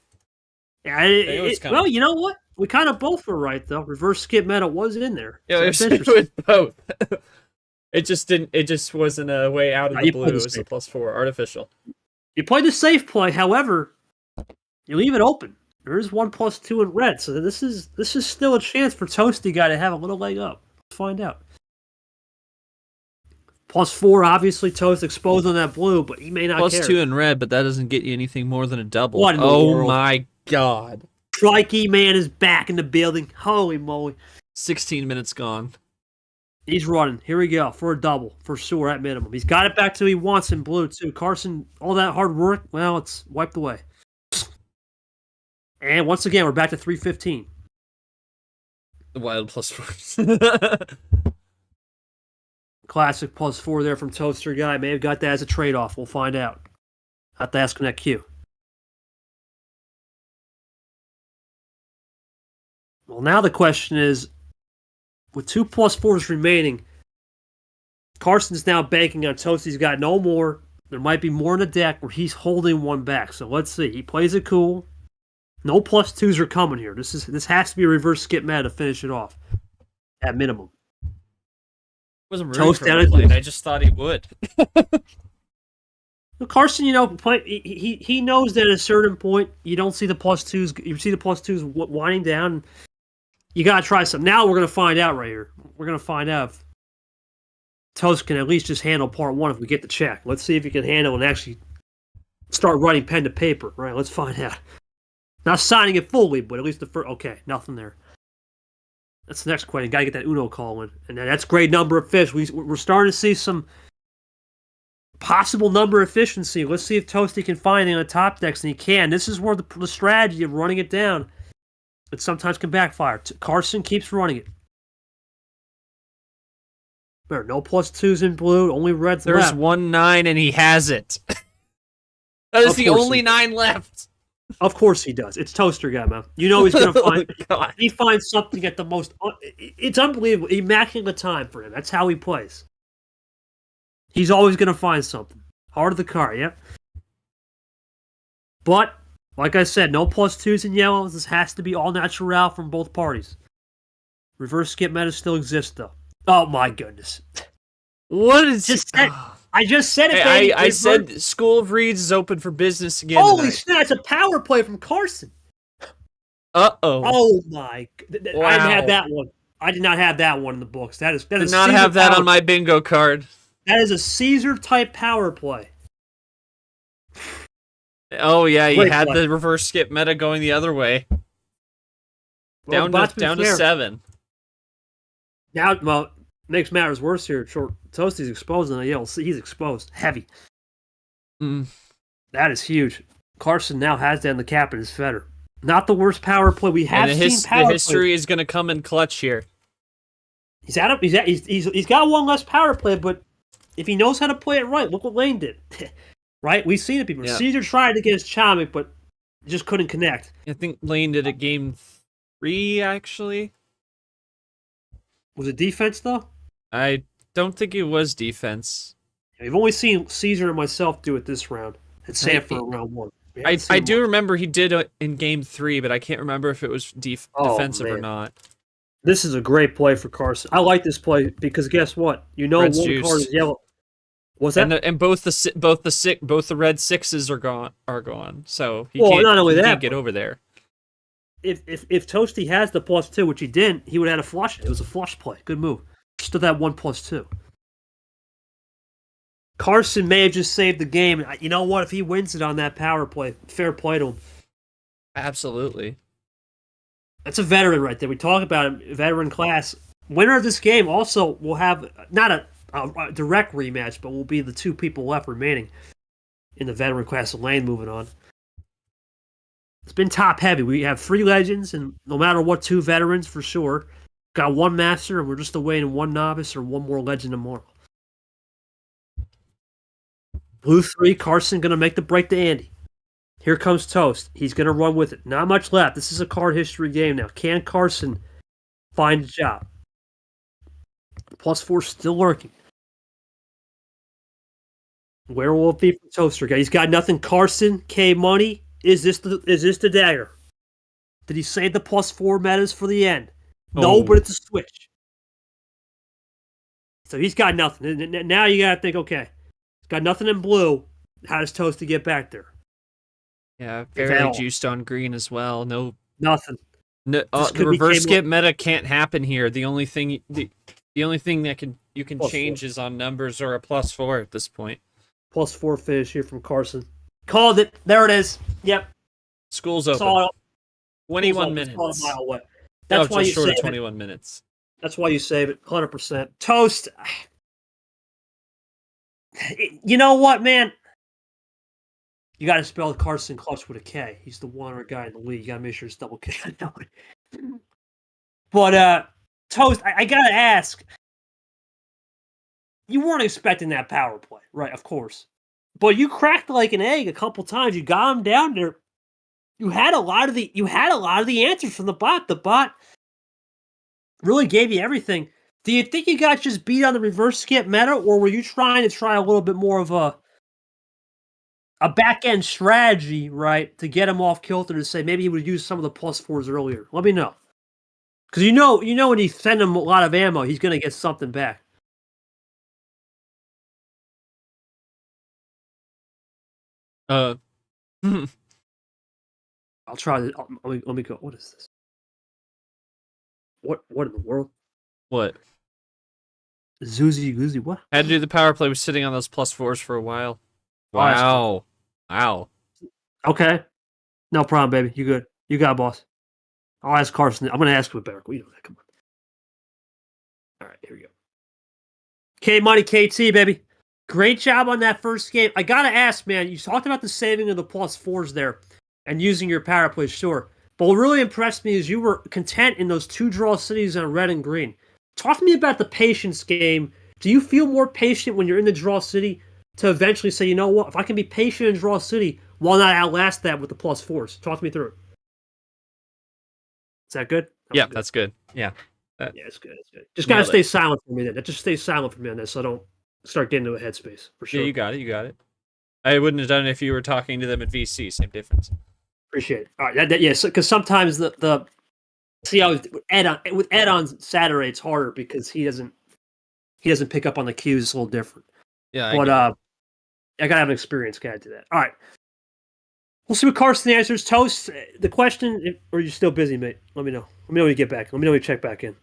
Yeah, well, you know what? We kind of both were right though. Reverse skip meta was in there. Yeah, so it was both. It just didn't. It just wasn't a way out of the blue. It was a +4 artificial. You played the safe play, however, you leave it open. There is one +2 in red, so this is still a chance for Toasty Guy to have a little leg up. Let's find out. +4, obviously, Toast exposed on that blue, but he may not care. +2 in red, but that doesn't get you anything more than a double. Oh my God. CRIKEY man is back in the building. Holy moly. 16 minutes gone. He's running. Here we go for a double for sure at minimum. He's got it back to he wants in blue too. Karson, all that hard work, well, it's wiped away. And once again, we're back to 315. The wild +4. Classic +4 there from Toaster Guy. May have got that as a trade-off. We'll find out. Have to ask him that cue. Well, now the question is, with 2 +4s remaining, Carson's now banking on Toasty's got no more. There might be more in the deck where he's holding one back. So let's see. He plays it cool. No +2s are coming here. This has to be a reverse skip meta to finish it off. At minimum. Wasn't rooting for him to play it. I just thought he would. Karson, he knows that at a certain point you don't see the +2s. You see the +2s winding down. You gotta try something. Now we're gonna find out right here. We're gonna find out if Toast can at least just handle part 1 if we get the check. Let's see if he can handle and actually start writing pen to paper. Right? Let's find out. Not signing it fully, but at least the first. Okay, nothing there. That's the next question. Got to get that Uno call in, and that's great number of fish. We're starting to see some possible number efficiency. Let's see if Toasty can find it on the top decks, and he can. This is where the strategy of running it down, it sometimes can backfire. Karson keeps running it. There are no +2s in blue, only reds There's left. 1-9, and he has it. That is the only 9 left. Of course he does. It's Toaster Guy, man. You know he's going to find... He finds something at the most... It's unbelievable. Immaculate time for him. That's how he plays. He's always going to find something. Heart of the card, yep. But, like I said, no +2s in yellow. This has to be all natural from both parties. Reverse skip meta still exists, though. Oh, my goodness. What is... I just said it, baby. I said School of Reeds is open for business again. Holy snap, it's a power play from Karson. Uh-oh. Oh, my... Wow. I didn't have that one. I did not have that one in the books. Did not have that on my bingo card. That is a Caesar-type power play. Oh, yeah, you had the reverse skip meta going the other way. Well, down to 7. Now, well, makes matters worse here. Toasty's exposed, and you'll see he's exposed. Heavy. That is huge. Karson now has that in the cap in his fetter. Not the worst power play. We have seen power play. The history is going to come in clutch here. He's got one less power play, but if he knows how to play it right, look what Lane did. Right? We've seen it before. Yeah. Caesar tried against Chomik, but just couldn't connect. I think Lane did it game 3, actually. Was it defense, though? I don't think it was defense. We've only seen Caesar and myself do it this round. And Sam for round 1. I do remember he did it in game 3, but I can't remember if it was defensive or not. This is a great play for Karson. I like this play because guess what? You know Red's one juiced. card is yellow. What's that? And both the red 6s are gone. So he can't get over there. If Toasty has the +2, which he didn't, he would have had a flush. It was a flush play. Good move. Still that 1 +2. Karson may have just saved the game. You know what? If he wins it on that power play, fair play to him. Absolutely. That's a veteran right there. We talk about him, veteran class. Winner of this game also will have not a direct rematch, but will be the 2 people left remaining in the veteran class of Lane moving on. It's been top heavy. We have 3 legends, and no matter what, 2 veterans for sure. Got 1 master, and we're just awaiting 1 novice or 1 more legend tomorrow. Blue 3, Karson going to make the break to Andy. Here comes Toast. He's going to run with it. Not much left. This is a card history game now. Can Karson find a job? +4 still lurking. Where will it be for Toaster Guy? He's got nothing. Karson, K Money. Is this the dagger? Did he save the +4 metas for the end? No, but it's a switch. So he's got nothing. Now you got to think, okay, he's got nothing in blue. How does Toasty get back there? Yeah, very juiced on green as well. No, nothing. No, the reverse skip meta can't happen here. The only thing that you can change is on numbers or a +4 at this point. +4 finish here from Karson. Called it. There it is. Yep. School's open. 21 minutes. That's why just you short say of 21 minutes. That's why you save it, 100%. Toast. You know what, man? You got to spell Karson Clutch with a K. He's the one guy in the league. You got to make sure it's double K. I know it. But Toast, I gotta ask. You weren't expecting that power play, right? Of course, but you cracked like an egg a couple times. You got him down there. You had a lot of the answers from the bot. The bot really gave you everything. Do you think you got just beat on the reverse skip meta, or were you trying to try a little bit more of a back end strategy, right, to get him off kilter to say maybe he would use some of the +4s earlier? Let me know, because you know when you send him a lot of ammo, he's gonna get something back. Uh, I'll try this. Let me go. What is this? What in the world? what? Zoozy Goozy, what? Had to do the power play. Was sitting on those +4s for a while. Oh, Wow. okay. No problem, baby. You good. You got it, boss. I'll ask Karson. I'm going to ask him better. You know that. Come on. All right, here we go. K-Money KT, baby. Great job on that first game. I got to ask, man, you talked about the saving of the +4s there and using your power play, sure. But what really impressed me is you were content in those 2 draw cities on red and green. Talk to me about the patience game. Do you feel more patient when you're in the draw city to eventually say, you know what, if I can be patient in draw city, why not outlast that with the +4s? Talk me through it. Is that good? Yeah, that's good. Yeah. Yeah, it's good. It's good. Just gotta stay silent for me then. Just stay silent for me on this so I don't start getting into a headspace, for sure. Yeah, you got it. I wouldn't have done it if you were talking to them at VC. Same difference. Appreciate it. All right, yeah, because sometimes the see how with Ed on Saturday it's harder because he doesn't pick up on the cues. It's a little different. Yeah, but I gotta have an experienced guy do that. All right, we'll see what Karson answers. Toast, the question, or are you still busy, mate? Let me know. Let me know when you get back. Let me know when you check back in.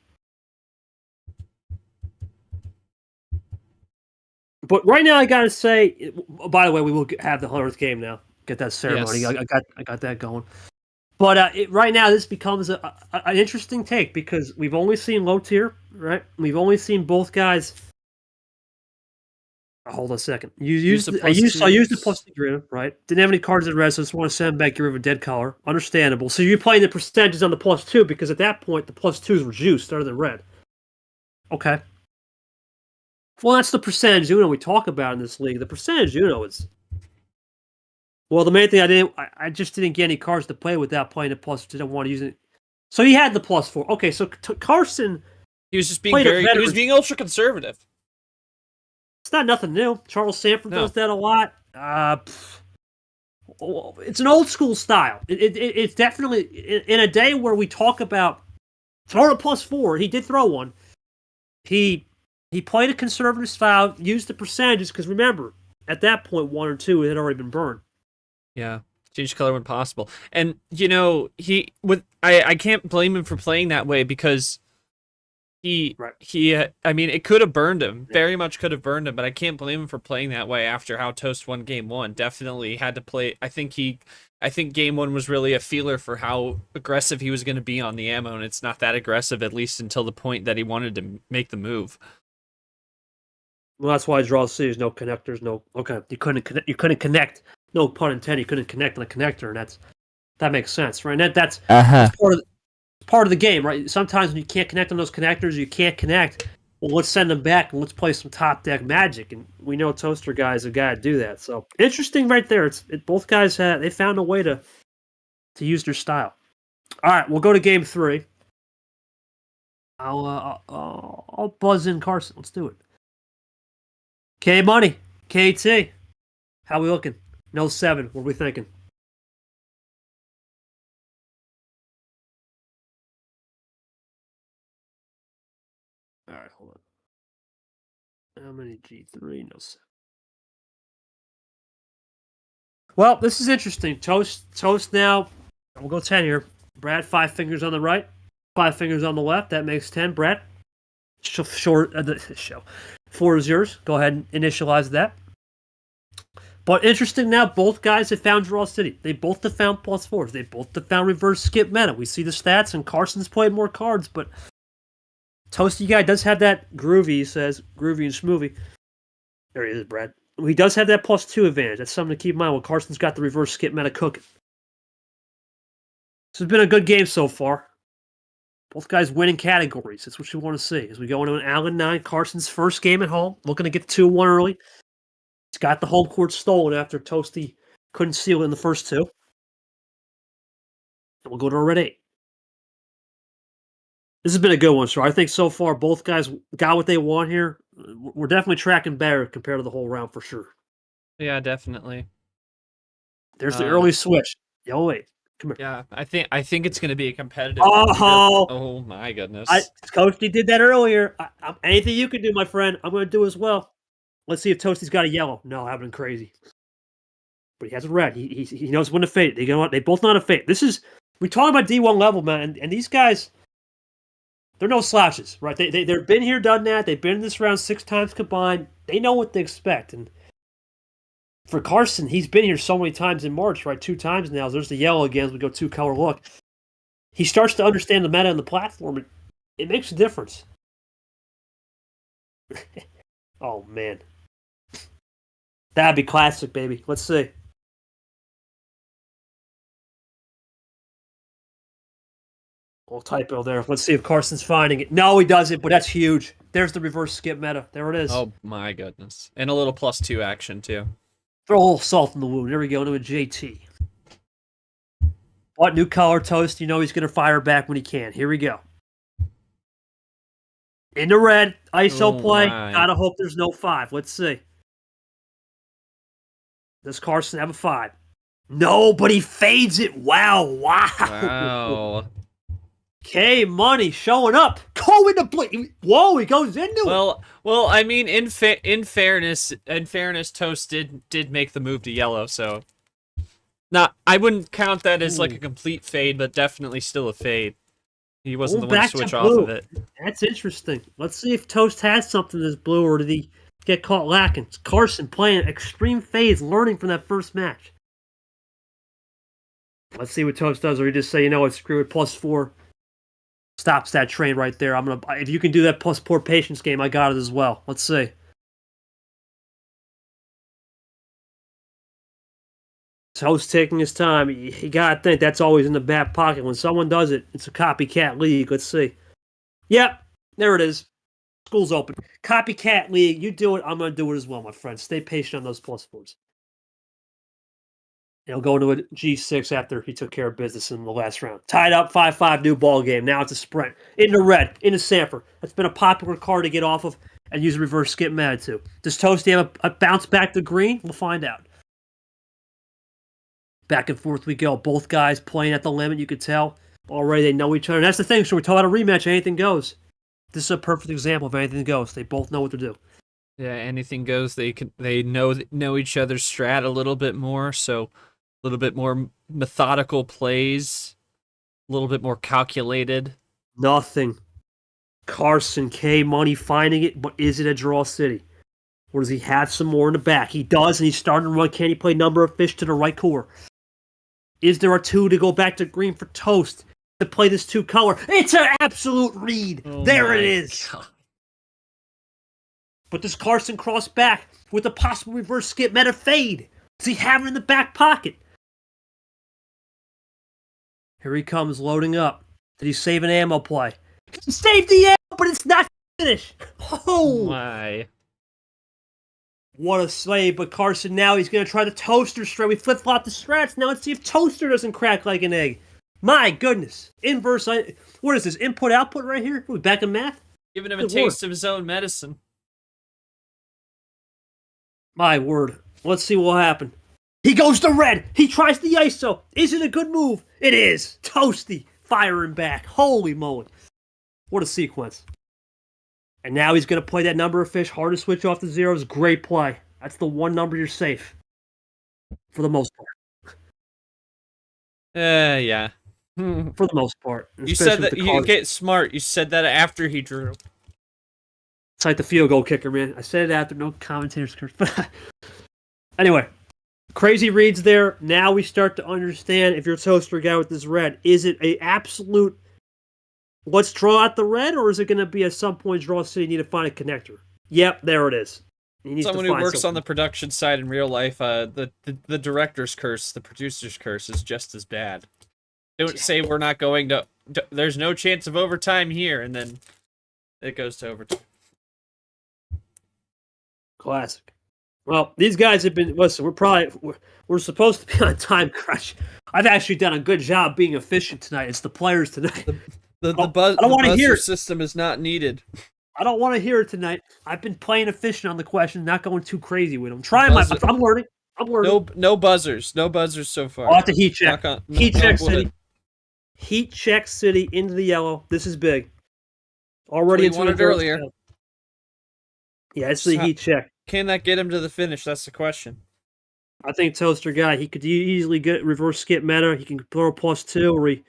But right now, I gotta say. By the way, we will have the 100th game now. Get that ceremony. Yes. I got that going. But right now, this becomes an interesting take because we've only seen low tier, right? We've only seen both guys. Hold on a second. I used the +2, right? Didn't have any cards in red, so I just want to send back your dead collar. Understandable. So you're playing the percentages on the +2 because at that point the +2s were juiced other than red. Okay. Well, that's the percentage Uno we talk about in this league. The percentage Uno is. Well, the main thing I just didn't get any cards to play without playing the +2. Didn't want to use it. So he had the +4. Okay, so Karson. He was just being he was being ultra conservative. It's not nothing new. Charles Sanford does that a lot. It's an old school style. It's definitely in a day where we talk about throwing a +4. He did throw one. He played a conservative style, used the percentages because remember at that point 1 or 2 had already been burned. Yeah, change color when possible, and I can't blame him for playing that way because. I mean, it could have burned him. Very much could have burned him, but I can't blame him for playing that way after how Toast won game 1. Definitely had to play. I think game 1 was really a feeler for how aggressive he was going to be on the ammo, and it's not that aggressive, at least until the point that he wanted to make the move. Well, that's why draw cities, no connectors, no. Okay, you couldn't connect. No pun intended. You couldn't connect on a connector, and that makes sense, right? And that's part of the game, right? Sometimes when you can't connect on those connectors, you can't connect. Well, let's send them back and let's play some top deck magic. And we know Toaster guys have got to do that. So interesting, right there. Both guys they found a way to use their style. All right, we'll go to game 3. I'll buzz in Karson. Let's do it. K Money, KT, how we looking? No 7. What are we thinking? All right, hold on. How many G3? No 7. Well, this is interesting. Toast now. We'll go 10 here. Brad, 5 fingers on the right, 5 fingers on the left. That makes 10. Brad, the show. 4 is yours. Go ahead and initialize that. But interesting now, both guys have found Draw City. They both have found +4s. They both have found reverse skip meta. We see the stats, and Carson's played more cards, but Toasty guy does have that groovy, he says. Groovy and schmoovy. There he is, Brad. He does have that +2 advantage. That's something to keep in mind when Karson's got the reverse skip meta cooking. This has been a good game so far. Both guys winning categories. That's what you want to see. As we go into an Allen 9, Karson's first game at home. Looking to get 2-1 early. He's got the home court stolen after Toasty couldn't seal it in the first two. And we'll go to a red 8. This has been a good one, sir. I think so far both guys got what they want here. We're definitely tracking better compared to the whole round for sure. Yeah, definitely. There's the early switch. Yo, wait. Come here. Yeah, I think it's going to be a competitive. Oh my goodness! Toasty did that earlier. Anything you can do, my friend, I'm going to do as well. Let's see if Toasty's got a yellow. No, I've been crazy. But he has a red. He knows when to fade. They both know how to fade. We talk about D1 level, man, and these guys, they're no slouches, right? They've been here, done that. They've been in this round 6 times combined. They know what they expect. And for Karson, he's been here so many times in March, right? 2 times now. There's the yellow again as we go 2-color look. He starts to understand the meta and the platform. It makes a difference. Oh, man. That'd be classic, baby. Let's see. Little typo there. Let's see if Karson's finding it. No, he doesn't, but that's huge. There's the reverse skip meta. There it is. Oh, my goodness. And a little +2 action, too. Throw a little salt in the wound. There we go, into a JT. What new color Toast? You know he's going to fire back when he can. Here we go. In the red. ISO play. My. Gotta hope there's no 5. Let's see. Does Karson have a 5? No, but he fades it. Wow. K Money showing up. Go into play. Whoa, he goes into it. Well, I mean, in fairness, Toast did make the move to yellow, so I wouldn't count that as like a complete fade, but definitely still a fade. He wasn't the one to switch off of it. That's interesting. Let's see if Toast has something that's blue, or did he get caught lacking? It's Karson playing extreme fades, learning from that first match. Let's see what Toast does, or he just say, you know what, screw it, +4. Stops that train right there. If you can do that +4 patience game, I got it as well. Let's see. Toast taking his time. You gotta think that's always in the back pocket. When someone does it, it's a copycat league. Let's see. Yep, there it is. School's open. Copycat league. You do it, I'm gonna do it as well, my friend. Stay patient on those +4s. He'll go into a G6 after he took care of business in the last round. Tied up, 5-5, new ball game. Now it's a sprint. Into red, into Sanford. That's been a popular card to get off of and use a reverse skip meta to. Does Toasty have a bounce back to green? We'll find out. Back and forth we go. Both guys playing at the limit, you could tell. Already they know each other. And that's the thing, so we talk about a rematch, anything goes. This is a perfect example of anything goes. They both know what to do. Yeah, anything goes. They know each other's strat a little bit more, so a little bit more methodical plays, a little bit more calculated. Nothing. Karson, K Money finding it, but is it a draw city? Or does he have some more in the back? He does, and he's starting to run. Can he play number of fish to the right core? Is there a 2 to go back to green for Toast to play this 2-color? It's an absolute read. There it is. God. But does Karson cross back with a possible reverse skip meta fade? Does he have it in the back pocket? Here he comes, loading up. Did he save an ammo play? He saved the ammo, but it's not finished. Oh my. What a slave, but Karson now he's going to try the Toaster strat. We flip-flop the strats. Now let's see if Toaster doesn't crack like an egg. My goodness. Inverse, what is this, input-output right here? Are we back in math? Giving him a taste of his own medicine. My word. Let's see what will happen. He goes to red. He tries the ISO. Is it a good move? It is. Toasty firing back. Holy moly. What a sequence. And now he's going to play that number of fish. Hard to switch off the zeros. Great play. That's the one number you're safe. For the most part. Yeah. For the most part. You said that you get smart. You said that after he drew. It's like the field goal kicker, man. I said it after. No commentators curse. Anyway. Crazy reads there. Now we start to understand if you're a Toaster guy with this red. Is it a absolute let's draw out the red, or is it going to be at some point draw city need to find a connector? Yep, there it is. Someone who works on the production side in real life, the director's curse, the producer's curse is just as bad. Don't say we're not going to. There's no chance of overtime here, and then it goes to overtime. Classic. Well, these guys have been. Listen, we're supposed to be on time crunch. I've actually done a good job being efficient tonight. It's the players tonight. The buzzer system is not needed. I don't want to hear it tonight. I've been playing efficient on the question, not going too crazy with them. I'm learning. No buzzers. No buzzers so far. I'll have to heat check. Heat check city. Heat check city into the yellow. This is big. Already into it earlier. Yeah, it's the heat check. Can that get him to the finish? That's the question. I think Toaster guy, he could easily get reverse skip meta. He can throw a +2, or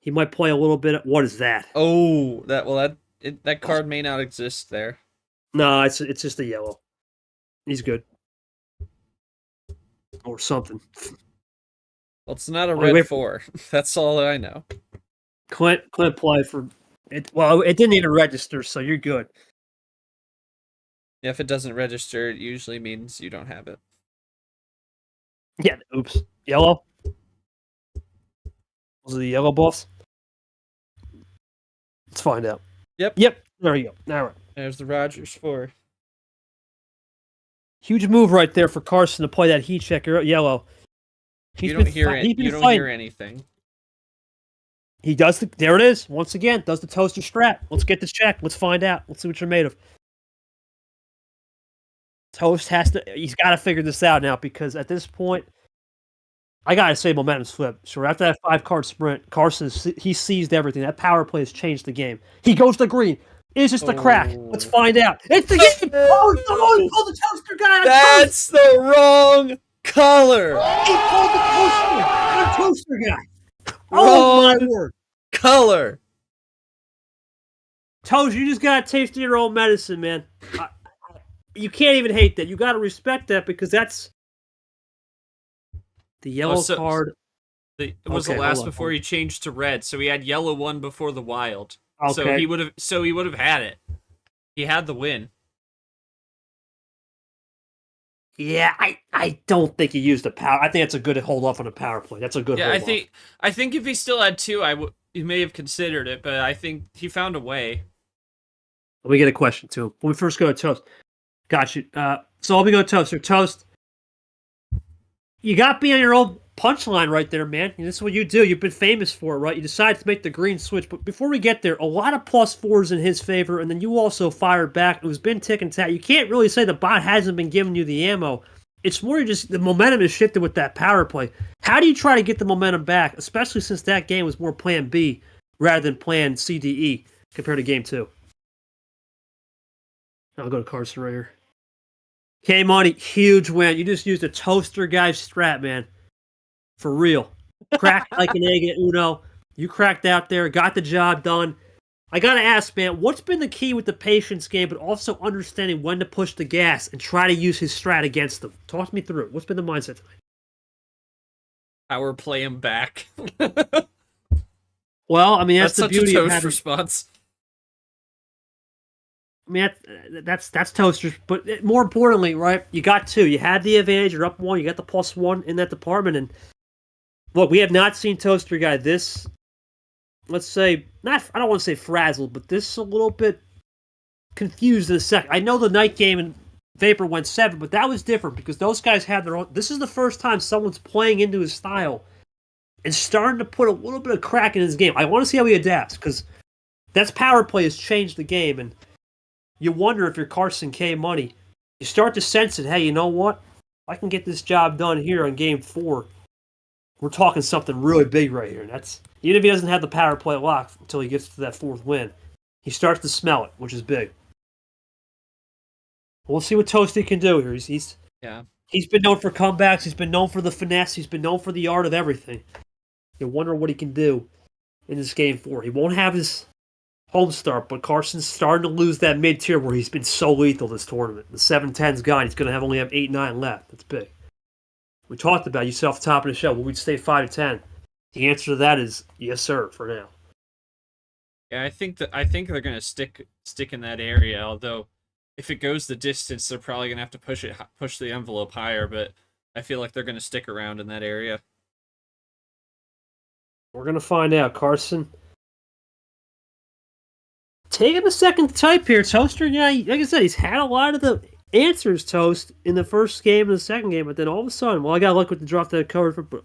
he might play a little bit. What is that? Oh, that card may not exist there. No, it's just a yellow. He's good. Or something. Well, it's not a red 4. That's all I know. Clint play for it. Well, it didn't even register, so you're good. Yeah, if it doesn't register, it usually means you don't have it. Yeah, oops. Yellow? Was it the yellow buffs? Let's find out. Yep. There you go. All right. There's the Rogers 4. Huge move right there for Karson to play that heat checker yellow. You don't hear anything. He does there it is. Once again, does the toaster strat. Let's get this check. Let's find out. Let's see what you're made of. Toast he's got to figure this out now, because at this point, I got to say momentum's flipped. So after that 5-card sprint, Karson, he seized everything. That power play has changed the game. He goes to green. Is this the crack? Let's find out. It's the game! Oh, he pulled the toaster guy! That's the wrong color! He pulled the toaster guy! Oh, my word! Color! Toast, you just got to taste your own medicine, man. You can't even hate that. You got to respect that, because that's the yellow card. It was the last before he changed to red, so he had yellow 1 before the wild. Okay. So he would have had it. He had the win. Yeah, I don't think he used the power. I think that's a good hold off on a power play. That's a good. Yeah, I think if he still had 2, he may have considered it, but I think he found a way. Let me get a question to him. When we first go to Toast. Got you. So let me go to Toast. Toast, you got me on your old punchline right there, man. This is what you do. You've been famous for it, right? You decided to make the green switch. But before we get there, a lot of +4s in his favor, and then you also fired back. It was been tick and tack. You can't really say the bot hasn't been giving you the ammo. It's more just the momentum is shifted with that power play. How do you try to get the momentum back, especially since that game was more plan B rather than plan CDE compared to game 2? I'll go to Karson right here. K-Money, huge win. You just used a toaster guy's strat, man. For real. Cracked like an egg at Uno. You cracked out there, got the job done. I gotta ask, man, what's been the key with the patience game, but also understanding when to push the gas and try to use his strat against them? Talk me through it. What's been the mindset tonight? Power play him back. Well, I mean, that's the such beauty a of Toast having... response. I mean, that's toasters, but more importantly, right? You got 2. You had the advantage. You're up 1. You got the +1 in that department, and look, we have not seen Toaster Guy this. Let's say I don't want to say frazzled, but this a little bit confused in a second. I know the night game and Vapor went 7, but that was different because those guys had their own. This is the first time someone's playing into his style and starting to put a little bit of crack in his game. I want to see how he adapts, because that's power play has changed the game, and you wonder if you're Karson K Money. You start to sense it. Hey, you know what? I can get this job done here on game 4. We're talking something really big right here. And that's even if he doesn't have the power play locked until he gets to that 4th win. He starts to smell it, which is big. We'll see what Toasty can do here. He's been known for comebacks. He's been known for the finesse. He's been known for the art of everything. You wonder what he can do in this game 4. He won't have his home start, but Karson's starting to lose that mid-tier where he's been so lethal this tournament. The 7-10's gone. He's going to only have 8-9 left. That's big. We talked about, you said off the top of the show, will we stay 5-10? The answer to that is yes, sir, for now. Yeah, I think they're gonna stick in that area. Although, if it goes the distance, they're probably gonna have to push the envelope higher. But I feel like they're gonna stick around in that area. We're going to find out. Karson taking a second to type here. Toaster, yeah, like I said, he's had a lot of the answers, Toast, in the first game and the second game, but then all of a sudden, well, I got luck with the drop that covered for.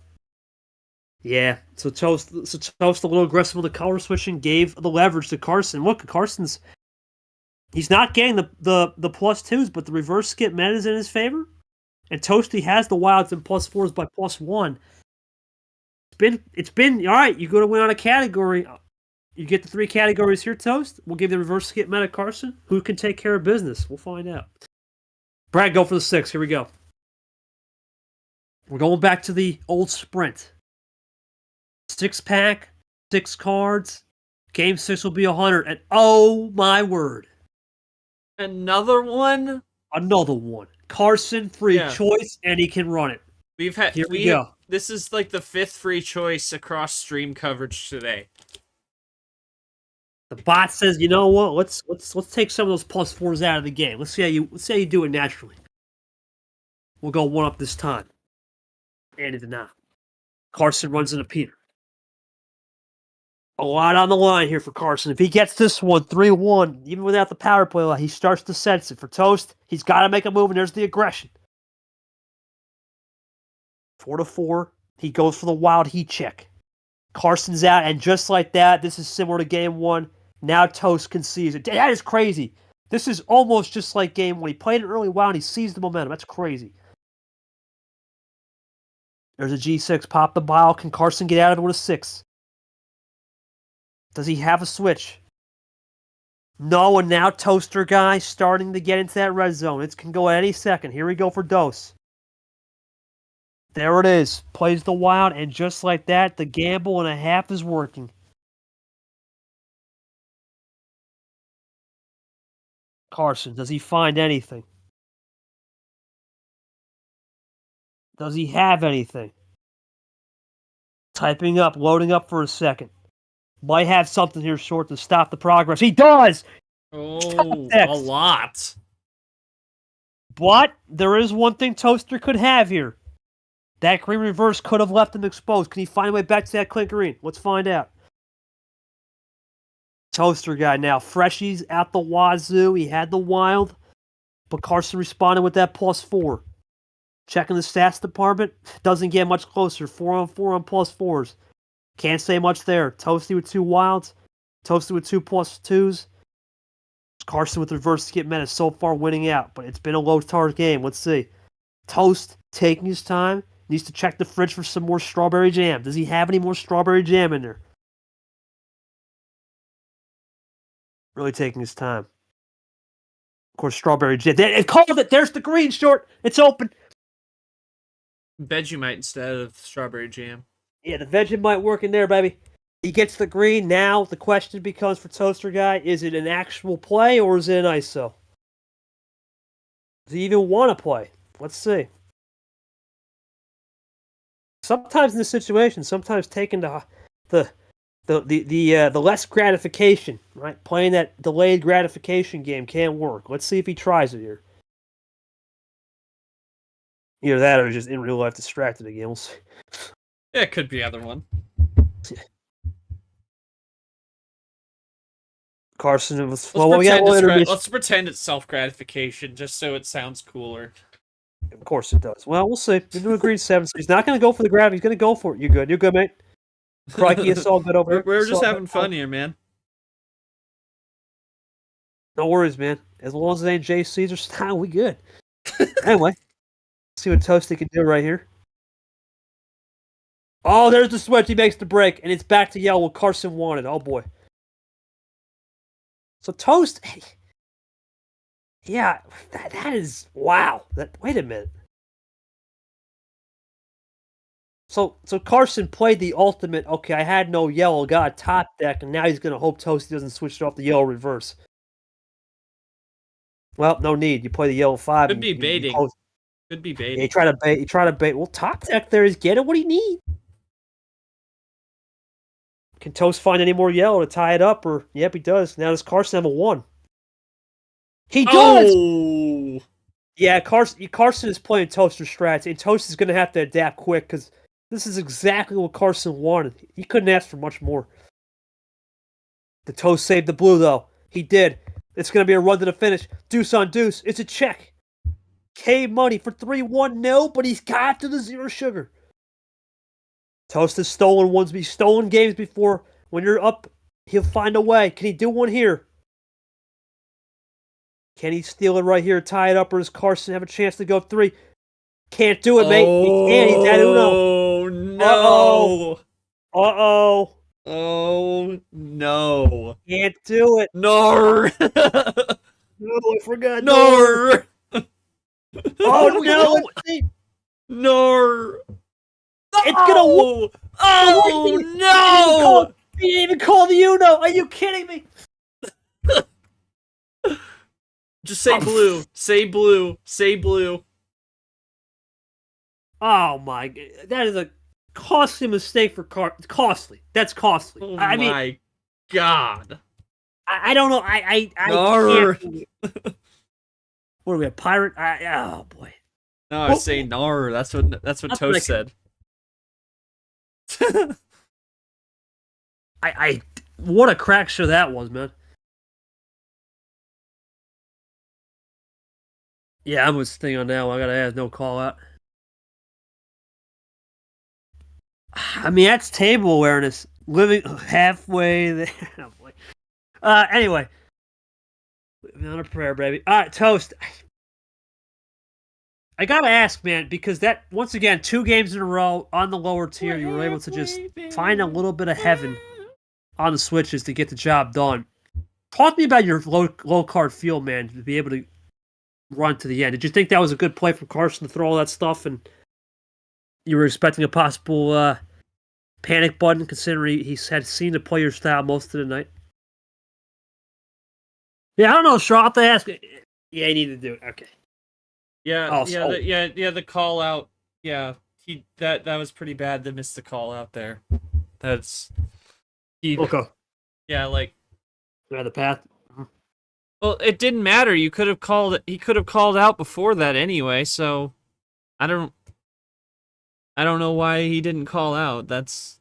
Yeah, so Toast a little aggressive with the color switching, gave the leverage to Karson. Look, he's not getting the plus twos, but the reverse skip meta is in his favor. And Toasty has the wilds and plus fours by +1. It's been all right. You go to win on a category. You get the 3 categories here, Toast. We'll give you the reverse skip meta, Karson. Who can take care of business? We'll find out. Brad, go for the 6. Here we go. We're going back to the old sprint. 6-pack, 6 cards. Game 6 will be 100. And oh my word. Another one? Another one. Karson, free choice, and he can run it. Here we go. This is like the 5th free choice across stream coverage today. The bot says, you know what? Let's take some of those +4s out of the game. Let's see how you do it naturally. We'll go 1 up this time. And he did not. Karson runs into Peter. A lot on the line here for Karson. If he gets this one 3-1, even without the power play, he starts to sense it. For Toast, he's got to make a move, and there's the aggression. 4-4. He goes for the wild heat check. Karson's out, and just like that, this is similar to game 1. Now Toast conceives it. That is crazy. This is almost just like game 1. He played it early wild, and he sees the momentum. That's crazy. There's a G6. Pop the bile. Can Karson get out of it with a 6? Does he have a switch? No, and now Toaster guy starting to get into that red zone. It can go at any second. Here we go for Dose. There it is. Plays the wild, and just like that, the gamble and a half is working. Karson, does he find anything? Does he have anything? Typing up, loading up for a second. Might have something here short to stop the progress. He does! Oh, a lot. But there is one thing Toaster could have here. That green reverse could have left him exposed. Can he find a way back to that clean green? Let's find out. Toaster guy now. Freshies out the wazoo. He had the wild. But Karson responded with that +4. Checking the stats department. Doesn't get much closer. 4-on-4 on +4s. Can't say much there. Toasty with 2 wilds. Toasty with 2 +2s. Karson with reverse skip meta so far winning out. But it's been a low target game. Let's see. Toast taking his time. Needs to check the fridge for some more strawberry jam. Does he have any more strawberry jam in there? Really taking his time. Of course, strawberry jam. It called it. There's the green short. It's open. Vegemite instead of strawberry jam. Yeah, the Vegemite working there, baby. He gets the green. Now the question becomes for Toaster Guy, is it an actual play or is it an ISO? Does he even want to play? Let's see. Sometimes in this situation, sometimes taking the less gratification, right? Playing that delayed gratification game can work. Let's see if he tries it here. Either that or he's just in real life distracted again. We'll see. Yeah, it could be either one. Karson was let's pretend it's self-gratification just so it sounds cooler. Of course it does. Well, we'll see. We're doing green 7, so he's not going to go for the grab. He's going to go for it. You're good. You're good, mate. Crikey, it's all good over here. We're just having fun here, man. No worries, man. As long as it ain't J. Caesar style, we good. Anyway, let's see what Toasty can do right here. Oh, there's the switch. He makes the break, and it's back to yellow. Karson wanted. Oh, boy. So Toast... Yeah, that is... Wow. Wait a minute. So Karson played the ultimate, okay, I had no yellow, got a top deck, and now he's going to hope Toasty doesn't switch it off the yellow reverse. Well, no need. You play the yellow 5. Could be baiting. Could be baiting. Yeah, you try to bait. Well, top deck there is get it what he needs. Can Toast find any more yellow to tie it up? Or yep, he does. Now does Karson have a 1? He does! Oh! Yeah, Karson is playing Toaster strats, and Toast is going to have to adapt quick because this is exactly what Karson wanted. He couldn't ask for much more. The Toast saved the blue, though. He did. It's going to be a run to the finish. Deuce on deuce. It's a check. K money for 3-1. No, but he's got to the 0 sugar. Toast has stolen ones, but he's stolen games before. When you're up, he'll find a way. Can he do one here? Can he steal it right here, tie it up, or does Karson have a chance to go 3? Can't do it, mate. He can't. He's at Uno. Oh, no. Uh-oh. Oh, no. Can't do it. No. No, I forgot. No. Oh, no. No. It's gonna whoop. Oh, no. He didn't even call the Uno. Are you kidding me? Just say blue. Say blue. Say blue. Oh, my God. That is a costly mistake for Costly. That's costly. Oh, I mean, my God. I don't know. I can't. What are we, a pirate? Oh, boy. No, I say nar. That's what Toast said. What a crack show that was, man. Yeah, I was thinking on that one. I gotta add no call out. I mean, that's table awareness. Living halfway there. Oh, boy. Anyway. On a prayer, baby. All right, Toast. I gotta ask, man, because that, once again, 2 games in a row on the lower tier, you were able to just find a little bit of heaven on the switches to get the job done. Talk to me about your low card feel, man, to be able to run to the end. Did you think that was a good play from Karson to throw all that stuff, and you were expecting a possible panic button, considering he had seen the player style most of the night? Yeah, I don't know, Shaw. I'll have to ask. Yeah, you need to do it. Okay. Yeah, the call out. Yeah, that was pretty bad to miss the call out there. Okay. Yeah, like the path. Well, it didn't matter. He could have called out before that anyway, so I don't know why he didn't call out. That's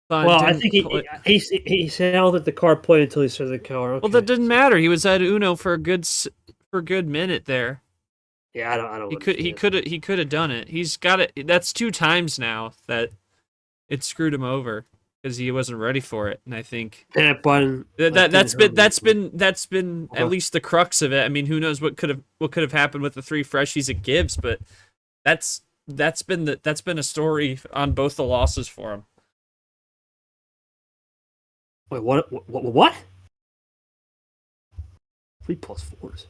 well, I think he sounded at the car play until he said the car. Okay. Well, that didn't matter. He was at Uno for a good minute there. Yeah, I don't. He could have done it. He's got it. That's 2 times now that it screwed him over because he wasn't ready for it. And I think panic button. That's been at least the crux of it. I mean, who knows what could have happened with the 3 freshies at Gibbs, but that's been a story on both the losses for him. Wait, what? 3+4s.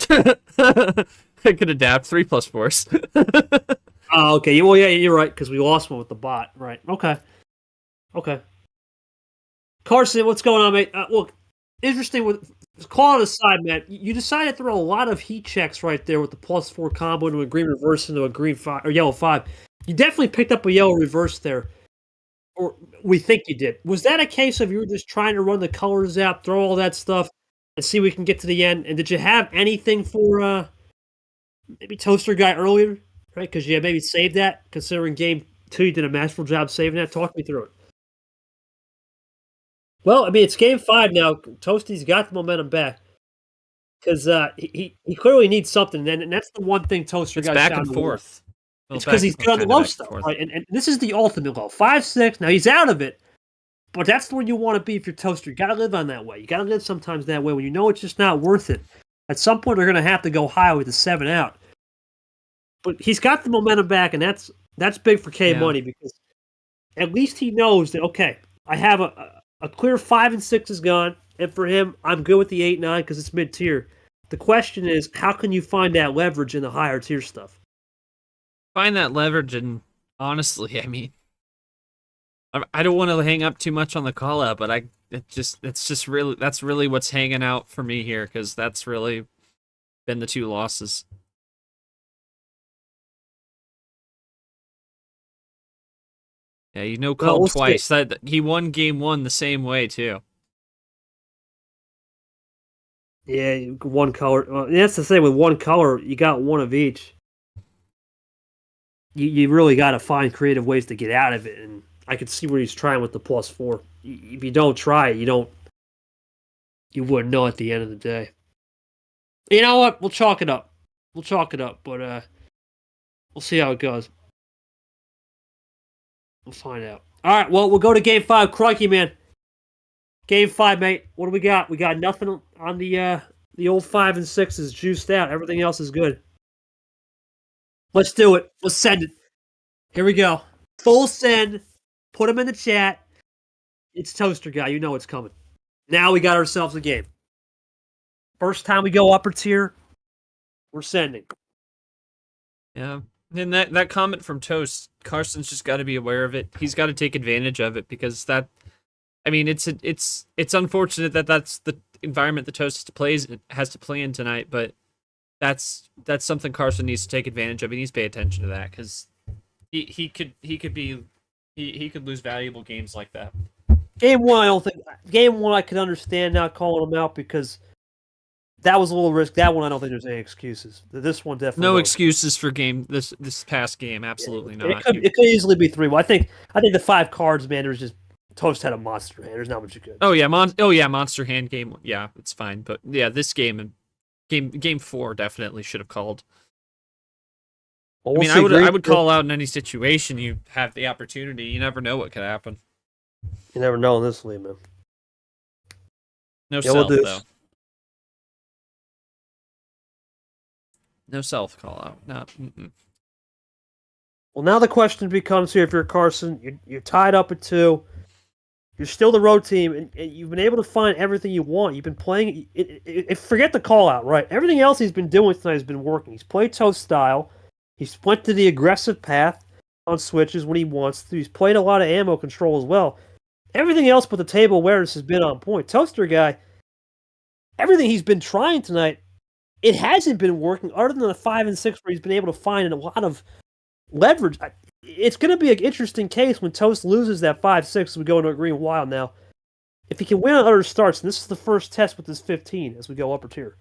I could adapt 3+4s. Oh, okay. Well, yeah, you're right because we lost one with the bot. Right. Okay. Karson, what's going on, mate? Look, interesting. With call it aside, man. You decided to throw a lot of heat checks right there with the +4 combo into a green reverse into a green 5 or yellow 5. You definitely picked up a yellow reverse there. Or we think you did. Was that a case of you were just trying to run the colors out, throw all that stuff, and see if we can get to the end? And did you have anything for maybe Toaster Guy earlier? Right? Because you had maybe saved that, considering game 2 you did a masterful job saving that. Talk me through it. Well, I mean, it's game 5 now. Toasty's got the momentum back. Because he clearly needs something, and that's the one thing Toaster Guy back and forth. It's because he's got the low stuff, right? And this is the ultimate low. 5-6, now he's out of it, but that's where you want to be if you're Toaster. You got to live on that way. You got to live sometimes that way when you know it's just not worth it. At some point, they're going to have to go high with the 7 out. But he's got the momentum back, and that's big for K Money because at least he knows that, okay, I have a clear 5 and 6 is gone, and for him, I'm good with the 8-9 because it's mid-tier. The question is, how can you find that leverage in the higher tier stuff? Find that leverage, and honestly, I mean, I don't want to hang up too much on the call out, but that's really what's hanging out for me here because that's really been the 2 losses. Yeah, you know, Well, called we'll twice. see. That he won game 1 the same way too. Yeah, one color. Well, that's the thing with one color. You got one of each. You really got to find creative ways to get out of it, and I could see where he's trying with the +4. If you don't try it, you wouldn't know at the end of the day. You know what? We'll chalk it up. But we'll see how it goes. We'll find out. All right, well, we'll go to Game 5. Crikey, man. Game 5, mate. What do we got? We got nothing on the old 5 and 6s juiced out. Everything else is good. Let's do it. Let's send it. Here we go. Full send. Put them in the chat. It's Toaster Guy. You know it's coming. Now we got ourselves a game. First time we go upper tier, we're sending. Yeah. And that comment from Toast, Karson's just got to be aware of it. He's got to take advantage of it because that, I mean, it's unfortunate that that's the environment the Toast has to play in tonight, but that's something Karson needs to take advantage of. He needs to pay attention to that because he could lose valuable games like that. Game 1, I don't think. Game 1, I could understand not calling him out because that was a little risk. That one, I don't think there's any excuses. This one definitely. No excuses for this past game. Absolutely not. It could easily be 3. Well, I think the 5 cards, man. There's just Toast had a monster hand. There's not much you could. Oh yeah, monster hand game. Yeah, it's fine. But yeah, this game 4 definitely should have called. Well, I mean, I would call out in any situation you have the opportunity. You never know what could happen. You never know in this league, man. No self though. No self call out. No. Well, now the question becomes here: if you're Karson, you're tied up at 2. You're still the road team, and you've been able to find everything you want. You've been playing. Forget the call out, right? Everything else he's been doing tonight has been working. He's played Toast style. He's went to the aggressive path on switches when he wants to. He's played a lot of ammo control as well. Everything else but the table awareness has been on point. Toaster Guy, everything he's been trying tonight, it hasn't been working other than the 5 and 6 where he's been able to find a lot of leverage. It's going to be an interesting case when Toast loses that 5-6 as we go into a green wild now. If he can win on other starts, and this is the first test with this 15 as we go upper tier.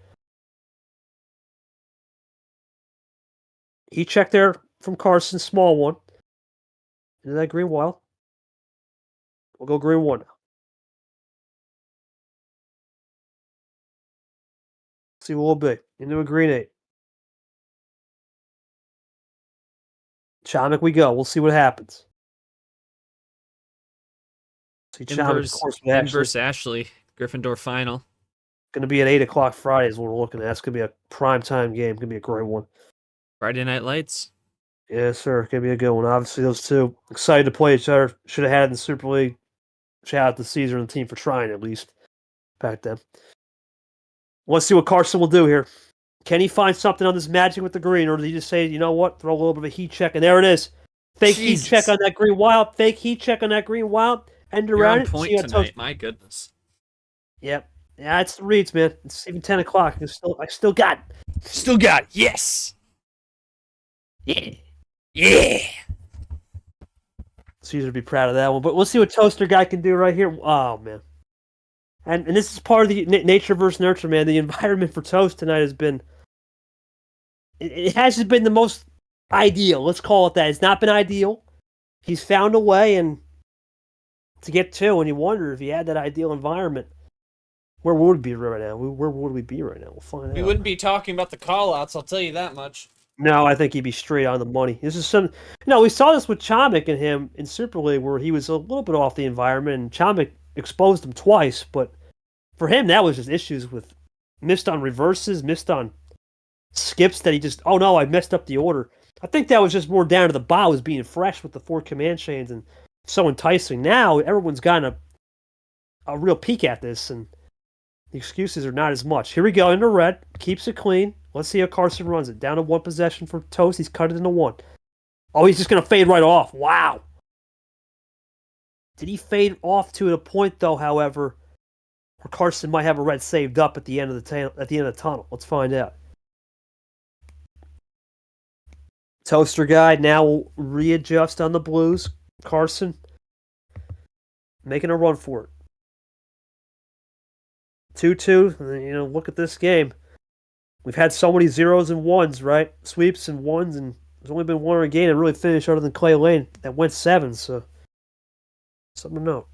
He checked there from Karson, small one. Into that green wild. We'll go green 1 now. See what we'll be. Into a green 8. Chomik we go. We'll see what happens. See Chomik, of course, versus Ashley. Gryffindor final. Going to be at 8 o'clock Friday is what we're looking at. That's going to be a prime time game. Going to be a great one. Friday Night Lights. Yes, sir. Going to be a good one. Obviously, those two excited to play each other. Should have had it in the Super League. Shout out to Caesar and the team for trying at least back then. Let's see what Karson will do here. Can he find something on this magic with the green, or did he just say, you know what, throw a little bit of a heat check, and there it is. Fake heat check on that green wild. Fake heat check on that green wild. End around it. Point tonight. My goodness. Yep. Yeah, it's the reads, man. It's even 10 o'clock. I still got it. Still got it. Yes. Yeah. Yeah. Caesar would be proud of that one. But we'll see what Toaster Guy can do right here. Oh, man. And this is part of the nature versus nurture, man. The environment for Toast tonight has been... It hasn't been the most ideal. Let's call it that. It's not been ideal. He's found a way and to get 2, and you wonder if he had that ideal environment, where would we be right now? Where would we be right now? We'll find out. We wouldn't be talking about the call-outs, I'll tell you that much. No, I think he'd be straight on the money. This is some... No, we saw this with Chomik and him in Super League, where he was a little bit off the environment, and Chomik exposed him twice, but for him, that was just issues with missed on reverses, missed on skips that he just, oh no, I messed up the order. I think that was just more down to the bot was being fresh with the 4 command chains and so enticing. Now, everyone's gotten a real peek at this, and the excuses are not as much. Here we go, into red, keeps it clean. Let's see how Karson runs it. Down to 1 possession for Toast, he's cut it into 1. Oh, he's just going to fade right off. Wow. Did he fade off to a point, though, however, where Karson might have a red saved up at the end of the tunnel? Let's find out. Toaster Guy now will readjust on the blues. Karson making a run for it. 2-2. Look at this game. We've had so many zeros and ones, right? Sweeps and ones, and there's only been one game that really finished other than Clay Lane that went 7, so something to note.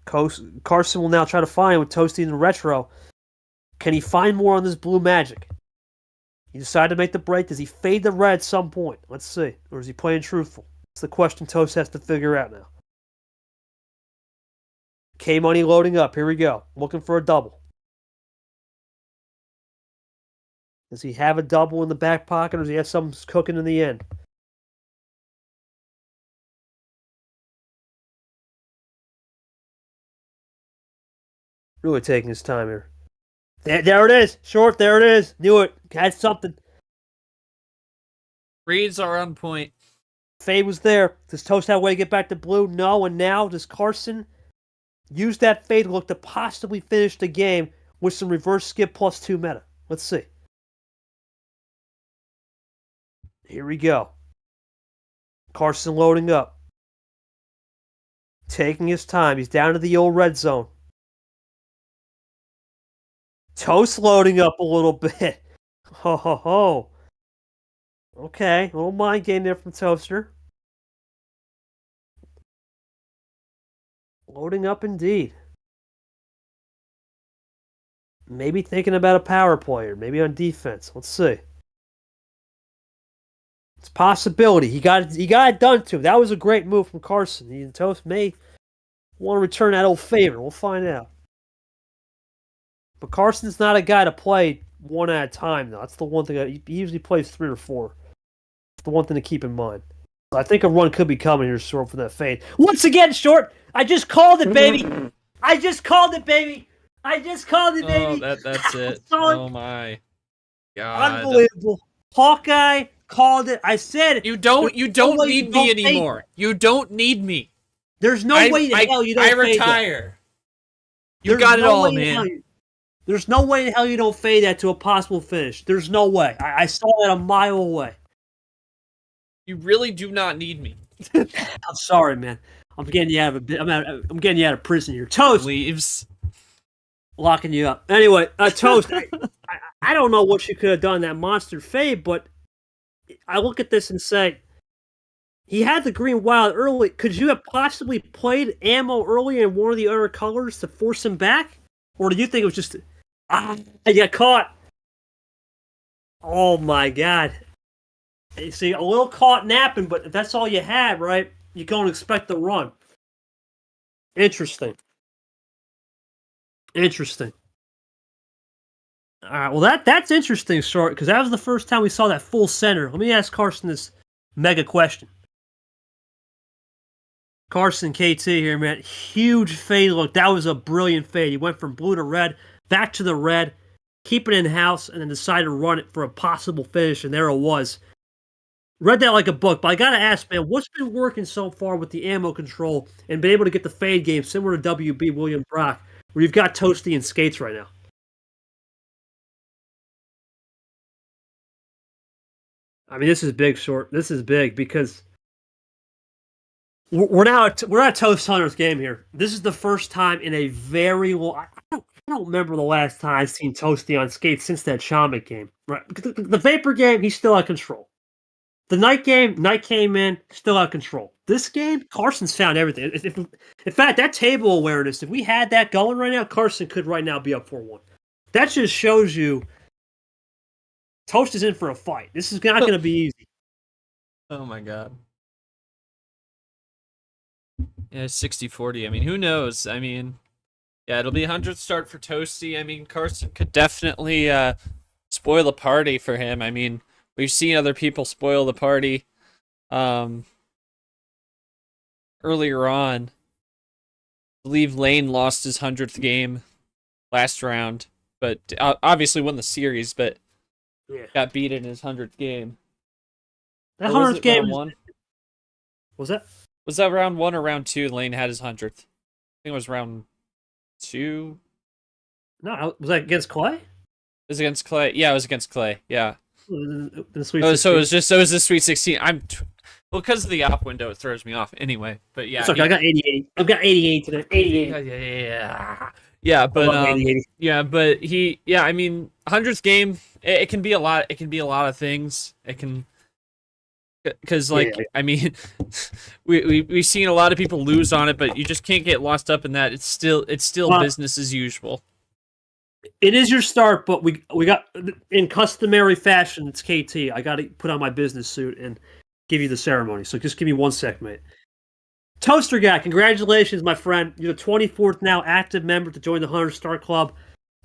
Karson will now try to find with Toasty in the retro. Can he find more on this blue magic? He decided to make the break. Does he fade the red at some point? Let's see. Or is he playing truthful? It's the question Toast has to figure out now. K-Money loading up. Here we go. Looking for a double. Does he have a double in the back pocket, or does he have something cooking in the end? Really taking his time here. There it is. Short, there it is. Knew it. Had something. Reads are on point. Fade was there. Does Toast have a way to get back to blue? No. And now, does Karson use that fade look to possibly finish the game with some reverse skip +2 meta? Let's see. Here we go. Karson loading up. Taking his time. He's down to the old red zone. Toast loading up a little bit. Ho, ho, ho. Okay, a little mind game there from Toaster. Loading up indeed. Maybe thinking about a power player. Maybe on defense. Let's see. It's a possibility. He got it done to him. That was a great move from Karson. Toast may want to return that old favor. We'll find out. But Carson's not a guy to play one at a time, though. That's the one thing. He usually plays 3 or 4. That's the one thing to keep in mind. I think a run could be coming here, Short, for that fade. Once again, Short, I just called it, baby. I just called it, baby. Oh, that's it. Oh, my God. Unbelievable. Hawkeye called it. I said you don't need me anymore. You don't need me. There's no way in hell you don't fade. I retire. You got it all, man. There's no way in hell you don't fade that to a possible finish. There's no way. I saw that a mile away. You really do not need me. I'm sorry, man. I'm getting you out of I'm getting you out of prison here. Toast leaves. Locking you up. Anyway, Toast. I don't know what you could have done that monster fade, but I look at this and say, he had the green wild early. Could you have possibly played ammo early in one of the other colors to force him back? Or do you think it was just, I got caught? Oh my God. You see, a little caught napping, but if that's all you had, right? You don't expect the run. Interesting. All right, well, that's interesting, Short, because that was the first time we saw that full center. Let me ask Karson this mega question. Karson KT here, man. Huge fade look. That was a brilliant fade. He went from blue to red, back to the red, keep it in-house, and then decided to run it for a possible finish, and there it was. Read that like a book, but I gotta ask, man, what's been working so far with the ammo control and been able to get the fade game similar to WB William Brock, where you've got Toasty and Skates right now? I mean, this is big, Short. This is big because we're at Toast Hunter's game here. This is the first time in a very long. I don't remember the last time I've seen Toasty on Skates since that Shaman game. Right, the Vapor game, he's still out of control. The Night game, Night came in, still out of control. This game, Carson's found everything. In fact, that table awareness, if we had that going right now, Karson could right now be up 4-1. That just shows you Toast is in for a fight. This is not going to be easy. Oh my God. Yeah, 60-40. I mean, who knows? I mean, yeah, it'll be 100th start for Toasty. I mean, Karson could definitely spoil a party for him. I mean, we've seen other people spoil the party earlier on. I believe Lane lost his 100th game last round, but obviously won the series, but got beat in his 100th game. That 100th game was that? Was that round 1 or round 2? Lane had his 100th. I think it was round 2. No, was that against Clay? It was against Clay. Yeah, it was against Clay. Yeah. The Sweet Oh, 16. so it was the Sweet 16. Well, because of the op window, it throws me off. Anyway, but yeah, It's okay. I got 88. I've got 88 today. 88. Yeah, I but love 88. yeah, but I mean, 100th game, it can be a lot. It can be a lot of things. It can, because like, Yeah. I mean, we've seen a lot of people lose on it, but you just can't get lost up in that. It's still business as usual. It is your start, but we got in customary fashion. It's KT. I got to put on my business suit and give you the ceremony. So just give me 1 sec, mate. Toaster guy, congratulations, my friend. You're the 24th now active member to join the 100 Star Club.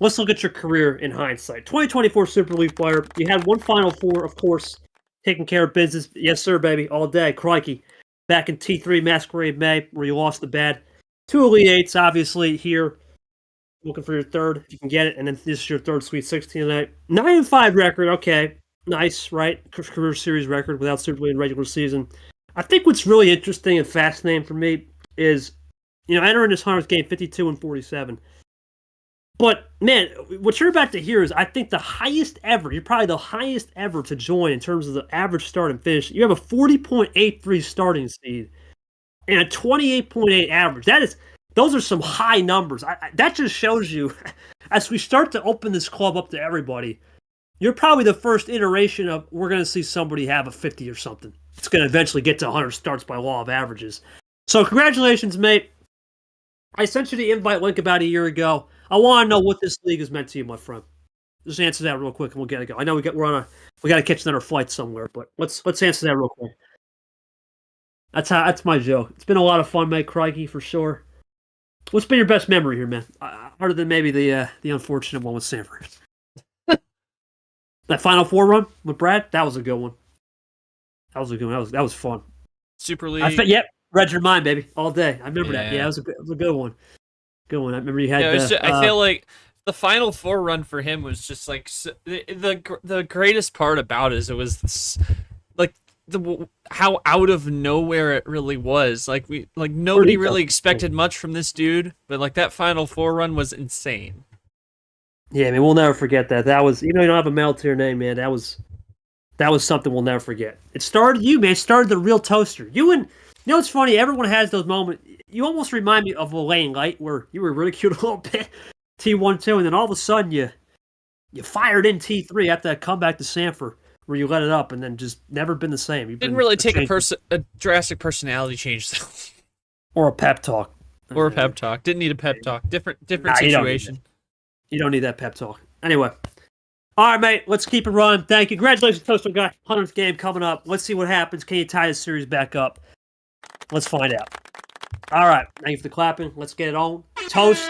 Let's look at your career in hindsight. 2024 Super League player. You had 1 Final Four, of course, taking care of business. Yes, sir, baby, all day. CRIKEY. Back in T3 Masquerade May, where you lost the bad. 2 Elite Eights, obviously, here. Looking for your third, if you can get it. And then this is your third Sweet 16 tonight. 9-5 record, okay. Nice, right? Career series record without Super League in regular season. I think what's really interesting and fascinating for me is, entering this 100th game 52-47. But, man, what you're about to hear is, I think, the highest ever. You're probably the highest ever to join in terms of the average start and finish. You have a 40.83 starting speed and a 28.8 average. Those are some high numbers. That just shows you, as we start to open this club up to everybody, you're probably the first iteration of we're going to see somebody have a 50 or something. It's going to eventually get to 100 starts by law of averages. So congratulations, mate. I sent you the invite link about a year ago. I want to know what this league has meant to you, my friend. Just answer that real quick, and we'll get it going. I know we got to catch another flight somewhere, but let's answer that real quick. That's my joke. It's been a lot of fun, mate. CRIKEY for sure. What's been your best memory here, man? Other than maybe the unfortunate one with Sanford. That Final Four run with Brad, that was a good one. That was fun. Super League. Yep, read your mind, baby, all day. I remember that. Yeah, it was a good one. Good one. I remember you had. Yeah, I feel like the Final Four run for him was just like the greatest part about it was this, like how out of nowhere it really was. Like nobody really expected much from this dude, but like that Final Four run was insane. Yeah, I mean, we'll never forget that. That was, you don't have a medal to your name, man. That was something we'll never forget. It started you, man. It started the real Toaster. It's funny. Everyone has those moments. You almost remind me of Lane Light, where you were ridiculed a little bit, T1-2, and then all of a sudden you fired in T3 after that comeback to Sanford, where you let it up, and then just never been the same. Didn't really take a drastic personality change, though. Or a pep talk. Didn't need a pep talk. Different situation. You don't need that pep talk. Anyway. All right, mate. Let's keep it running. Thank you. Congratulations, Toaster guy. 100th game coming up. Let's see what happens. Can you tie this series back up? Let's find out. All right. Thank you for the clapping. Let's get it on. Toast.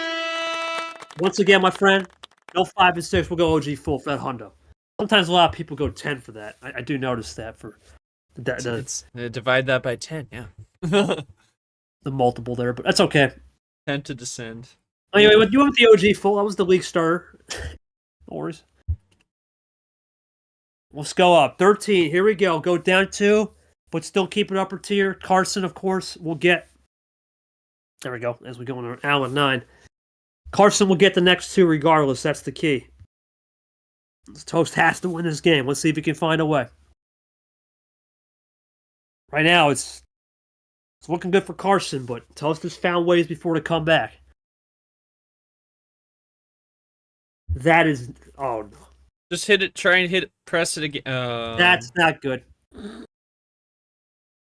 Once again, my friend. No 5 and 6. We'll go OG full for that hundo. Sometimes a lot of people go 10 for that. I do notice that for divide that by 10. Yeah. The multiple there, but that's okay. 10 to descend. Anyway, you went with the OG full. That was the league starter. No worries. Let's go up. 13. Here we go. Go down 2, but still keep it upper tier. Karson, of course, will get. There we go. As we go on Allen 9. Karson will get the next 2 regardless. That's the key. Toast has to win this game. Let's see if he can find a way. Right now, it's looking good for Karson, but Toast has found ways before to come back. That is... Oh, no. Just hit it. Try and hit it. Press it again. That's not good.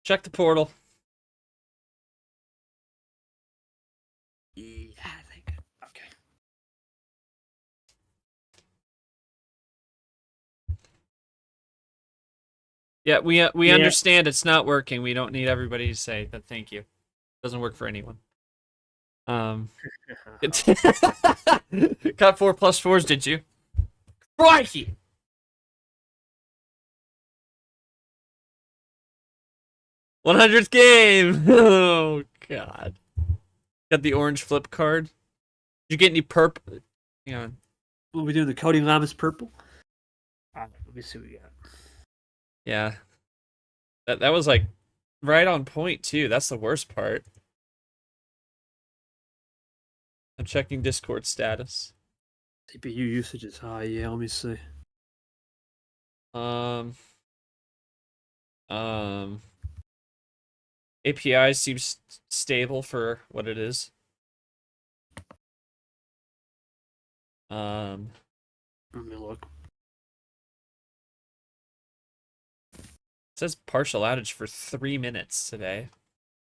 Check the portal. Yeah, I think. Okay. Yeah, we understand it's not working. We don't need everybody to say that. Thank you. Doesn't work for anyone. Got 4 plus 4s, did you? Crikey! '100th game! Oh, God. Got the orange flip card. Did you get any purple? Hang on. What we doing? The Cody Lamas purple? Let me see what we got. Yeah. That was like right on point, too. That's the worst part. I'm checking Discord status. CPU usage is high. Yeah, let me see. Um, API seems stable for what it is. Let me look. It says partial outage for 3 minutes today.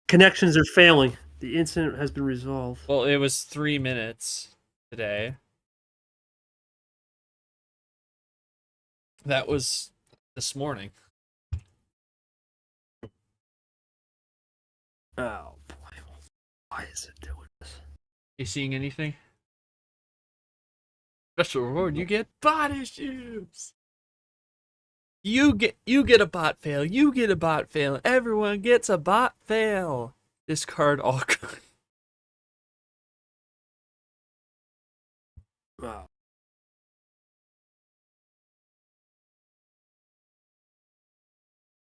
Connections are failing. The incident has been resolved. Well, it was 3 minutes today. That was this morning. Oh boy, why is it doing this? You seeing anything? Special reward, you get bot issues. You get a bot fail. You get a bot fail. Everyone gets a bot fail. Discard all cards. Oh.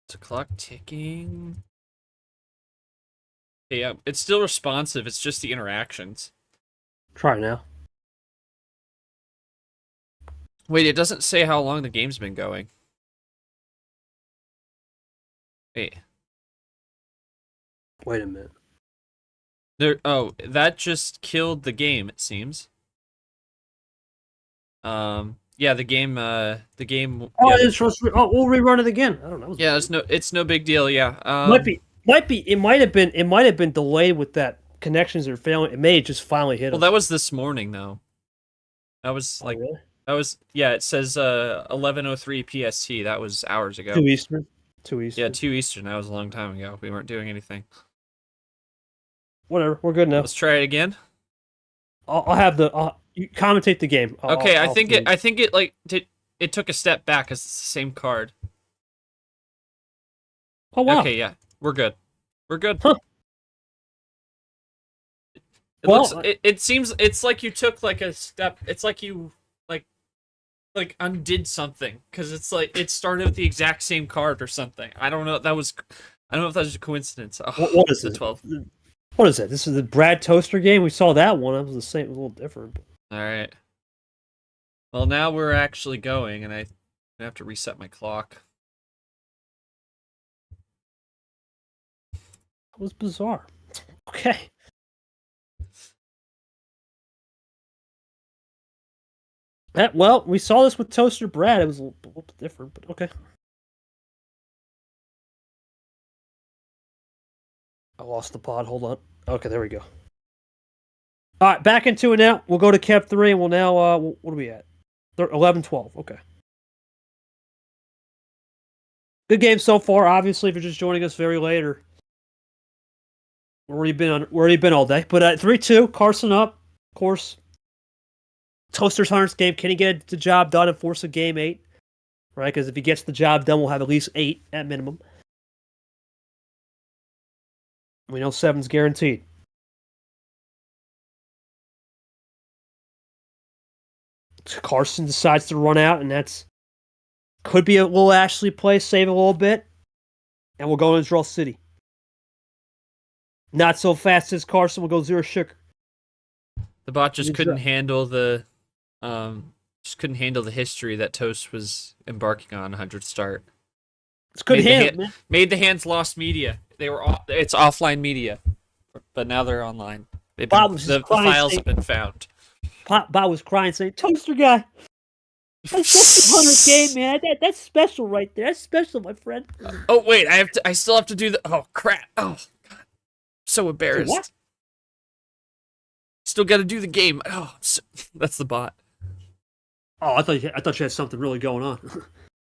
It's a clock ticking. Yeah, it's still responsive. It's just the interactions. Try now. Wait, it doesn't say how long the game's been going. Wait. Wait a minute. That just killed the game, it seems. Yeah, the game Oh, yeah, it's supposed to. Oh, we'll rerun it again. I don't know. yeah, it's no big deal, yeah. It might have been delayed with that connections are failing. It may have just finally hit Well, us. that was this morning though. That was Oh, like really? that was yeah, it says 11:03 PST. That was hours ago. 2 Eastern. 2 Eastern. Yeah, 2 Eastern. That was a long time ago. We weren't doing anything. Whatever. We're good now. Let's try it again. I'll have the. You commentate the game. Okay, I think it like it took a step back because it's the same card. Oh wow. Okay, yeah, we're good. We're good. Huh. It seems it's like you took like a step. It's like you like undid something because it's like it started with the exact same card or something. I don't know. I don't know if that was a coincidence. Oh, what is the it? 12? What is it? This is the Brad Toaster game. We saw that one. That was the same. A little different. All right. Well, now we're actually going, and I have to reset my clock. That was bizarre. Okay. Well, we saw this with Toaster Brad. It was a little bit different, but okay. I lost the pod. Hold on. Okay, there we go. All right, back into it now. We'll go to Kev 3, and we'll now, what are we at? 11-12. Okay. Good game so far. Obviously, if you're just joining us very late, or we're already been all day. But at 3-2, Karson up. Of course, Toaster's Hunters game. Can he get the job done and force a game 8? Right? Because if he gets the job done, we'll have at least 8 at minimum. We know 7's guaranteed. Karson decides to run out, and that's could be a little Ashley play, save a little bit, and we'll go into Draw City. Not so fast as Karson. We'll go 0 sugar. The bot just couldn't handle the history that Toast was embarking on 100 start. It's good hand, man. Made the hands lost media. It's offline media, but now they're online. The files have been found. Bob was crying, saying, "Toaster guy, that's a 100 game, man. That's special right there. That's special, my friend." Oh wait, I still have to do the. Oh crap! Oh god, so embarrassed. What? Still got to do the game. Oh, that's the bot. Oh, I thought you had something really going on.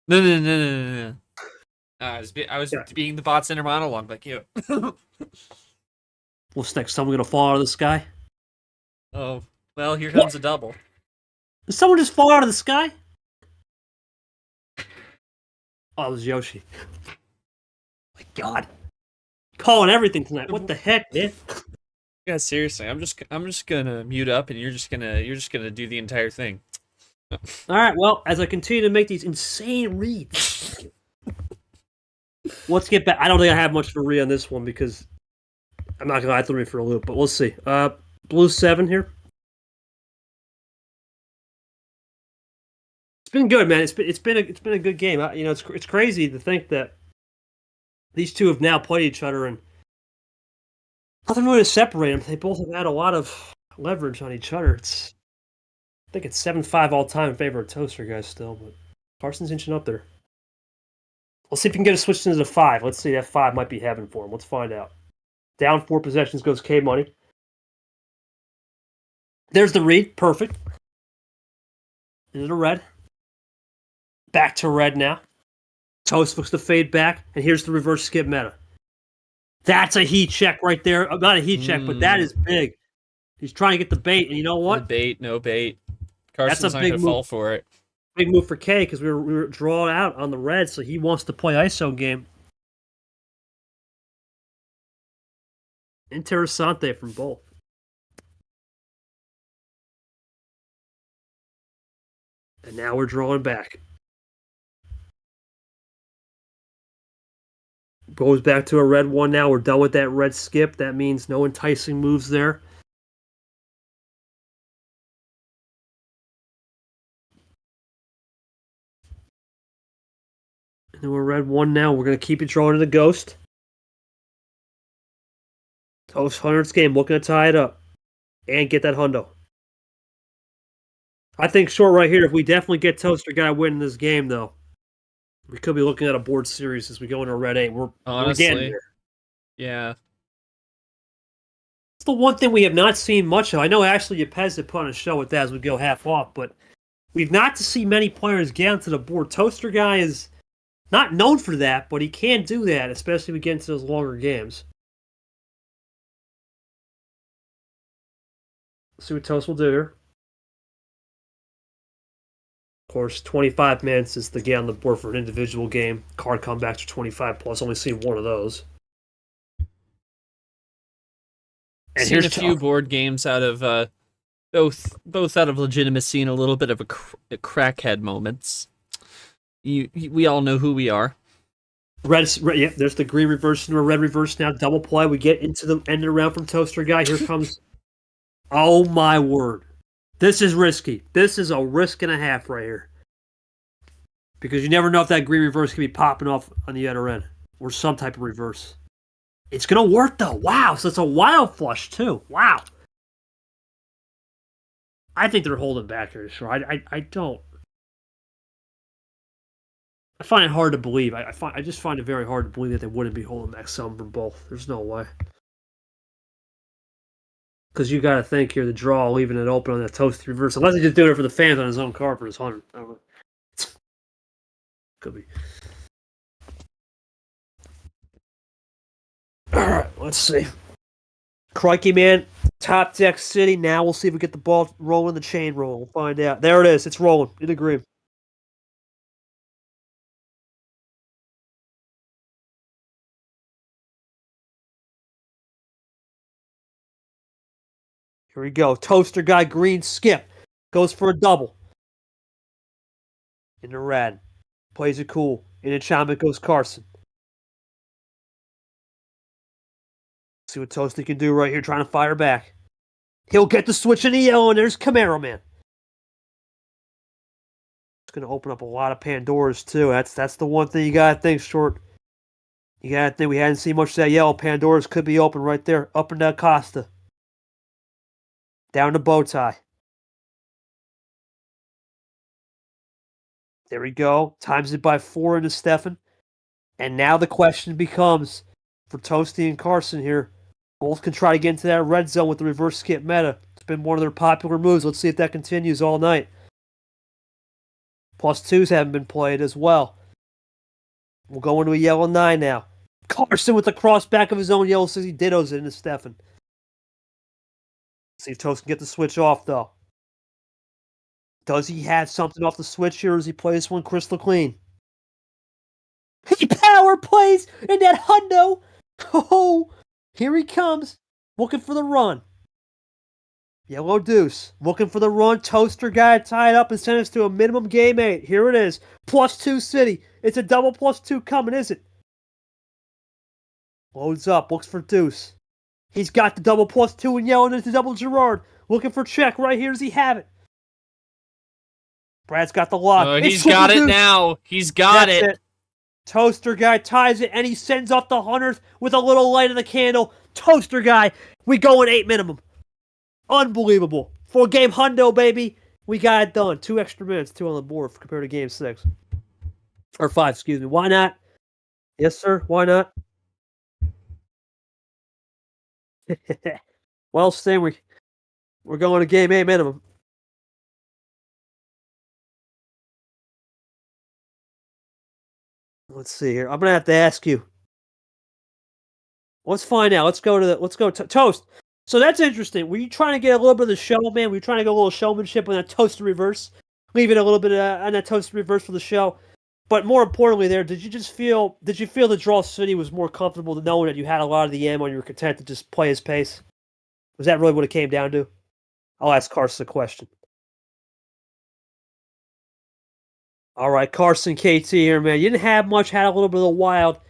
No. I was being the bot's inner monologue like you. What's next? Someone gonna fall out of the sky? Oh, well, here comes a double. Did someone just fall out of the sky? Oh, it was Yoshi. My God, calling everything tonight. What the heck, man? Yeah, seriously. I'm just gonna mute up, and you're just gonna do the entire thing. All right. Well, as I continue to make these insane reads, let's get back. I don't think I have much of a read on this one because I'm not gonna throw me for a loop, but we'll see. Blue 7 here. been good, man. It's been a good game. You know, it's crazy to think that these two have now played each other and nothing really to separate them. They both have had a lot of leverage on each other. I think it's 7-5 all time in favor of Toaster guys still, but Karson's inching up there. Let's see if we can get a switch into the 5. Let's see, that 5 might be heaven for him. Let's find out. Down 4 possessions goes K Money. There's the read. Perfect. Into the red. Back to red now. Toast looks to fade back, and here's the reverse skip meta. That's a heat check right there. Not a heat check, but that is big. He's trying to get the bait, and you know what? No bait. Karson's not going to fall for it. Big move for K because we were drawn out on the red, so he wants to play ISO game. Interessante from both. And now we're drawing back. Goes back to a red one now. We're done with that red skip. That means no enticing moves there. And then we're red one now. We're going to keep it drawing to the ghost. Toast 100's game. Looking to tie it up. And get that hundo. I think short right here, if we definitely get Toaster guy winning this game, though, we could be looking at a board series as we go into red 8. We're getting there. Yeah. It's the one thing we have not seen much of. I know Ashley Yepez had put on a show with that as we go half off, but we've not to see many players get onto the board. Toaster guy is not known for that, but he can do that, especially when we get into those longer games. Let's see what Toast will do here. Of course, 25 minutes is the get on the board for an individual game. Card comebacks are 25 plus. Only seen one of those. And seen a few board games out of both out of legitimacy and a little bit of a crackhead moments. We all know who we are. Red, yeah. There's the green reverse into a red reverse now. Double play. We get into the end of the round from Toaster guy. Here comes. Oh my word. This is risky. This is a risk and a half right here. Because you never know if that green reverse can be popping off on the other end. Or some type of reverse. It's going to work, though. Wow. So it's a wild flush, too. Wow. I think they're holding back here. Sure. I don't. I find it hard to believe. I just find it very hard to believe that they wouldn't be holding back some from both. There's no way. Because you got to think here, the draw, leaving it open on that Toasty reverse. Unless he's just doing it for the fans on his own card for his 100. I don't know. Could be. Alright, let's see. CRIKEY, man. Top deck city. Now we'll see if we get the ball rolling, the chain roll. We'll find out. There it is. It's rolling. In the green. Here we go. Toaster guy, green, skip. Goes for a double. In the red. Plays it cool. In the chime, goes Karson. See what Toasty can do right here, trying to fire back. He'll get the switch in the yellow, and there's Camaro Man. It's going to open up a lot of Pandoras, too. That's the one thing you got to think, Short. You got to think we hadn't seen much of that yellow. Pandoras could be open right there. Up and down Costa. Down to Bowtie. There we go. Times it by 4 into Stefan. And now the question becomes, for Toasty and Karson here, both can try to get into that red zone with the reverse skip meta. It's been one of their popular moves. Let's see if that continues all night. +2s haven't been played as well. We'll go into a yellow 9 now. Karson with the cross back of his own yellow 6. He dittos it into Stefan. See if Toast can get the switch off, though. Does he have something off the switch here, or does he play this one crystal clean? He power plays in that hundo. Oh, here he comes, looking for the run. Yellow deuce, looking for the run. Toaster guy tied up and sent us to a minimum game 8. Here it is. +2 city. It's a double +2 coming, is it? Loads up, looks for deuce. He's got the double +2 in yellow, and it's the double Gerard. Looking for check right here. Does he have it? Brad's got the lock. Oh, It's he's got triple it deuce. now. He's got That's it. it. Toaster guy ties it, and he sends up the 100th with a little light in the candle. Toaster guy, we go in 8 minimum. Unbelievable. 4-game hundo, baby. We got it done. 2 extra minutes, 2 on the board compared to game 6. Or 5, excuse me. Why not? Yes, sir. Why not? Well, Stan, we're going to game 8 minimum. Let's see here. I'm gonna have to ask you. Let's find out. Let's go to Toast. So that's interesting. Were you trying to get a little bit of the show, man? Were you trying to get a little showmanship on that Toast reverse? Leaving a little bit on that Toast reverse for the show. But more importantly, did you feel the Draw City was more comfortable knowing that you had a lot of the ammo and you were content to just play his pace? Was that really what it came down to? I'll ask Karson a question. All right, Karson KT here, man. You didn't have much, had a little bit of the wild.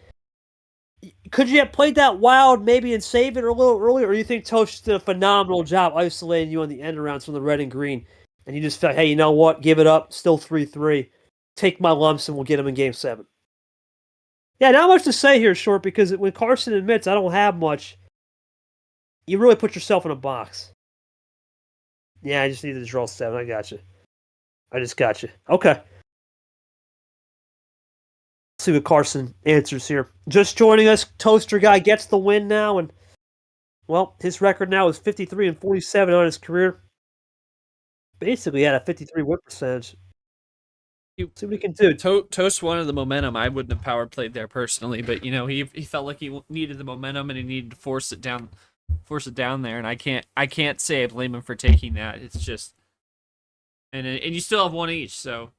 Could you have played that wild maybe and saved it a little earlier, or do you think Toast did a phenomenal job isolating you on the end rounds from the red and green, and you just felt, hey, you know what? Give it up. Still 3-3. Take my lumps, and we'll get him in game 7. Yeah, not much to say here, Short, because when Karson admits I don't have much, you really put yourself in a box. Yeah, I just needed to draw 7. I got you. I just got you. Okay. See what Karson answers here. Just joining us, Toaster guy gets the win now, and well, his record now is 53-47 on his career. Basically, had a 53 win percentage. See what he can do. Toast wanted the momentum. I wouldn't have power played there personally, but he felt like he needed the momentum and he needed to force it down there. And I can't say I blame him for taking that. It's just, and you still have one each, so.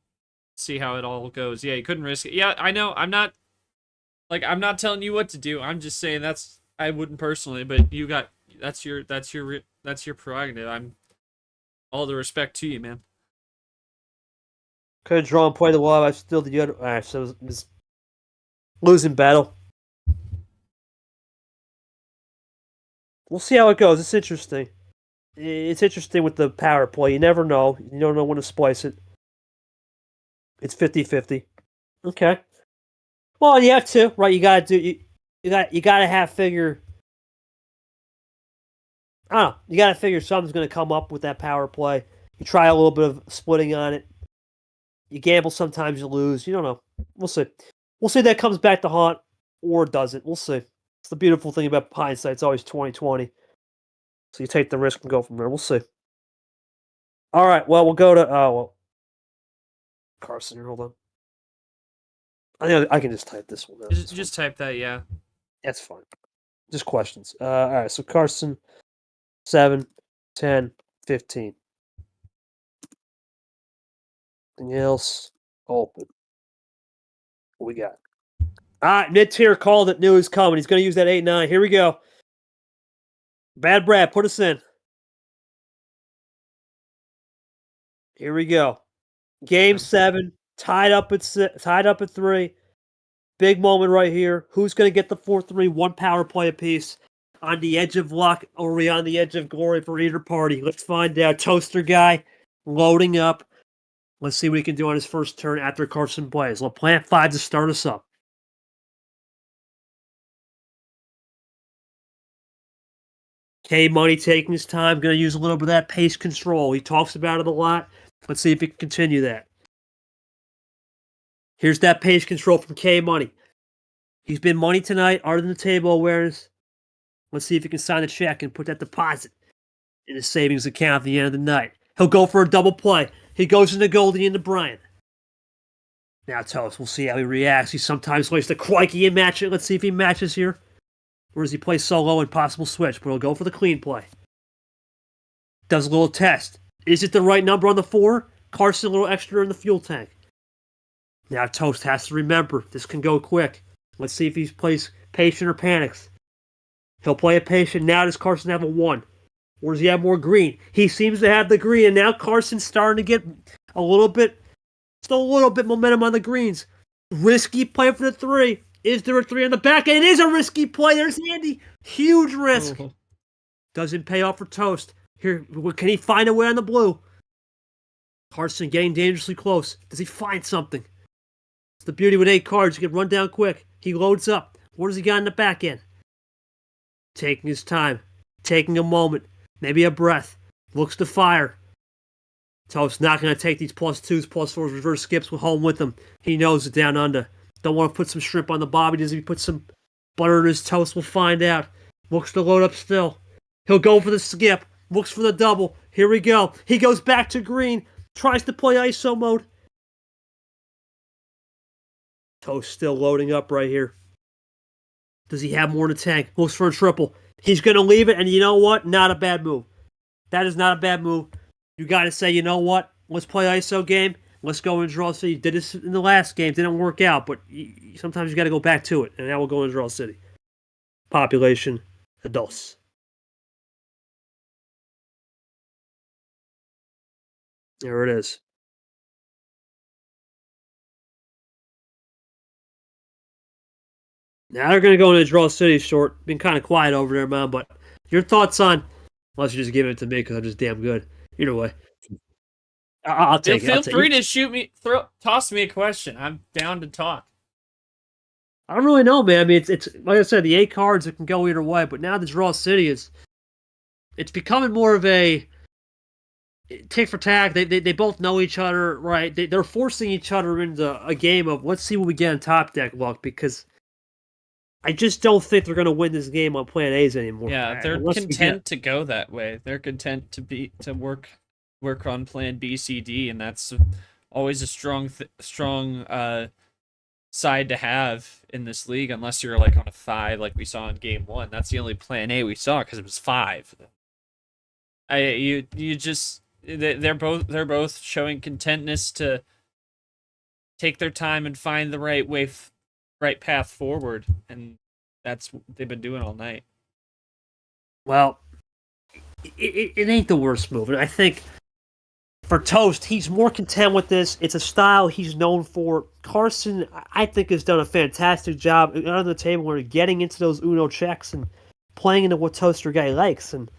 See how it all goes. Yeah, you couldn't risk it. Yeah, I know. I'm not telling you what to do. I'm just saying I wouldn't personally, but that's your prerogative. I'm all the respect to you, man. Could have drawn play the wall. I still the other. All right, so it was losing battle. We'll see how it goes. It's interesting. It's interesting with the power play. You never know. You don't know when to splice it. It's 50-50. Okay. Well, you have to, right? You gotta do you gotta have figure. I don't know. You gotta figure something's gonna come up with that power play. You try a little bit of splitting on it. You gamble, sometimes you lose. You don't know. We'll see. We'll see if that comes back to haunt or doesn't. We'll see. It's the beautiful thing about hindsight. It's always 20/20. So you take the risk and go from there. We'll see. All right. Well, we'll go to Karson here. Hold on. I can just type this one out. Just type that, yeah. That's fine. Just questions. All right, so Karson, 7, 10, 15. Anything else? Open. What we got? All right, mid-tier called it. Knew he was coming. He's going to use that 8-9. Here we go. Bad Brad, put us in. Here we go. Game 7, tied up at 3. Big moment right here. Who's going to get the 4-3? One power play apiece. On the edge of luck, or are we on the edge of glory for either party? Let's find out. Toaster guy loading up. Let's see what he can do on his first turn after Karson plays. Let's plant 5 to start us up. K Money taking his time. Going to use a little bit of that pace control. He talks about it a lot. Let's see if he can continue that. Here's that pace control from K Money. He's been money tonight, art of the table awareness. Let's see if he can sign a check and put that deposit in his savings account at the end of the night. He'll go for a double play. He goes into Goldie into Brian. Now Toast, we'll see how he reacts. He sometimes likes to CRIKEY and match it. Let's see if he matches here. Or does he play solo and possible switch? But he'll go for the clean play. Does a little test. Is it the right number on the 4? Karson a little extra in the fuel tank. Now Toast has to remember, this can go quick. Let's see if he plays patient or panics. He'll play a patient. Now does Karson have a 1? Or does he have more green? He seems to have the green, and now Karson's starting to get still a little bit momentum on the greens. Risky play for the 3. Is there a 3 on the back? And it is a risky play. There's Andy. Huge risk. Oh. Doesn't pay off for Toast. Here, can he find a way on the blue? Karson getting dangerously close. Does he find something? It's the beauty with 8 cards. You can run down quick. He loads up. What does he got in the back end? Taking his time. Taking a moment. Maybe a breath. Looks to fire. Toast not going to take these +2s, +4s, reverse skips home with him. He knows it down under. Don't want to put some shrimp on the bobby. Does he put some butter in his toast? We'll find out. Looks to load up still. He'll go for the skip. Looks for the double. Here we go. He goes back to green. Tries to play ISO mode. Toast still loading up right here. Does he have more in the tank? Looks for a triple. He's going to leave it, and you know what? Not a bad move. That is not a bad move. You got to say, you know what? Let's play ISO game. Let's go and draw city. Did this in the last game. Didn't work out, but sometimes you got to go back to it. And now we'll go and draw city. Population, adults. There it is. Now they're going to go into draw city short. Been kind of quiet over there, man. But your thoughts on, unless you just give it to me because I'm just damn good. Either way. I'll take it. Feel free to toss me a question. I'm down to talk. I don't really know, man. I mean, it's like I said, the 8 cards, it can go either way. But now the draw city it's becoming more of a tick for tack. They both know each other, right? They're forcing each other into a game of let's see what we get in top deck luck, because I just don't think they're going to win this game on plan A's anymore. Yeah, they're content to go that way. They're content to work on plan B, C, D, and that's always a strong side to have in this league, unless you're like on a 5 like we saw in game 1. That's the only plan A we saw because it was 5. They're both showing contentness to take their time and find the right path forward, and that's what they've been doing all night. Well, it ain't the worst move. And I think for Toast, he's more content with this. It's a style he's known for. Karson, I think, has done a fantastic job under the table where getting into those Uno checks and playing into what Toaster guy likes, and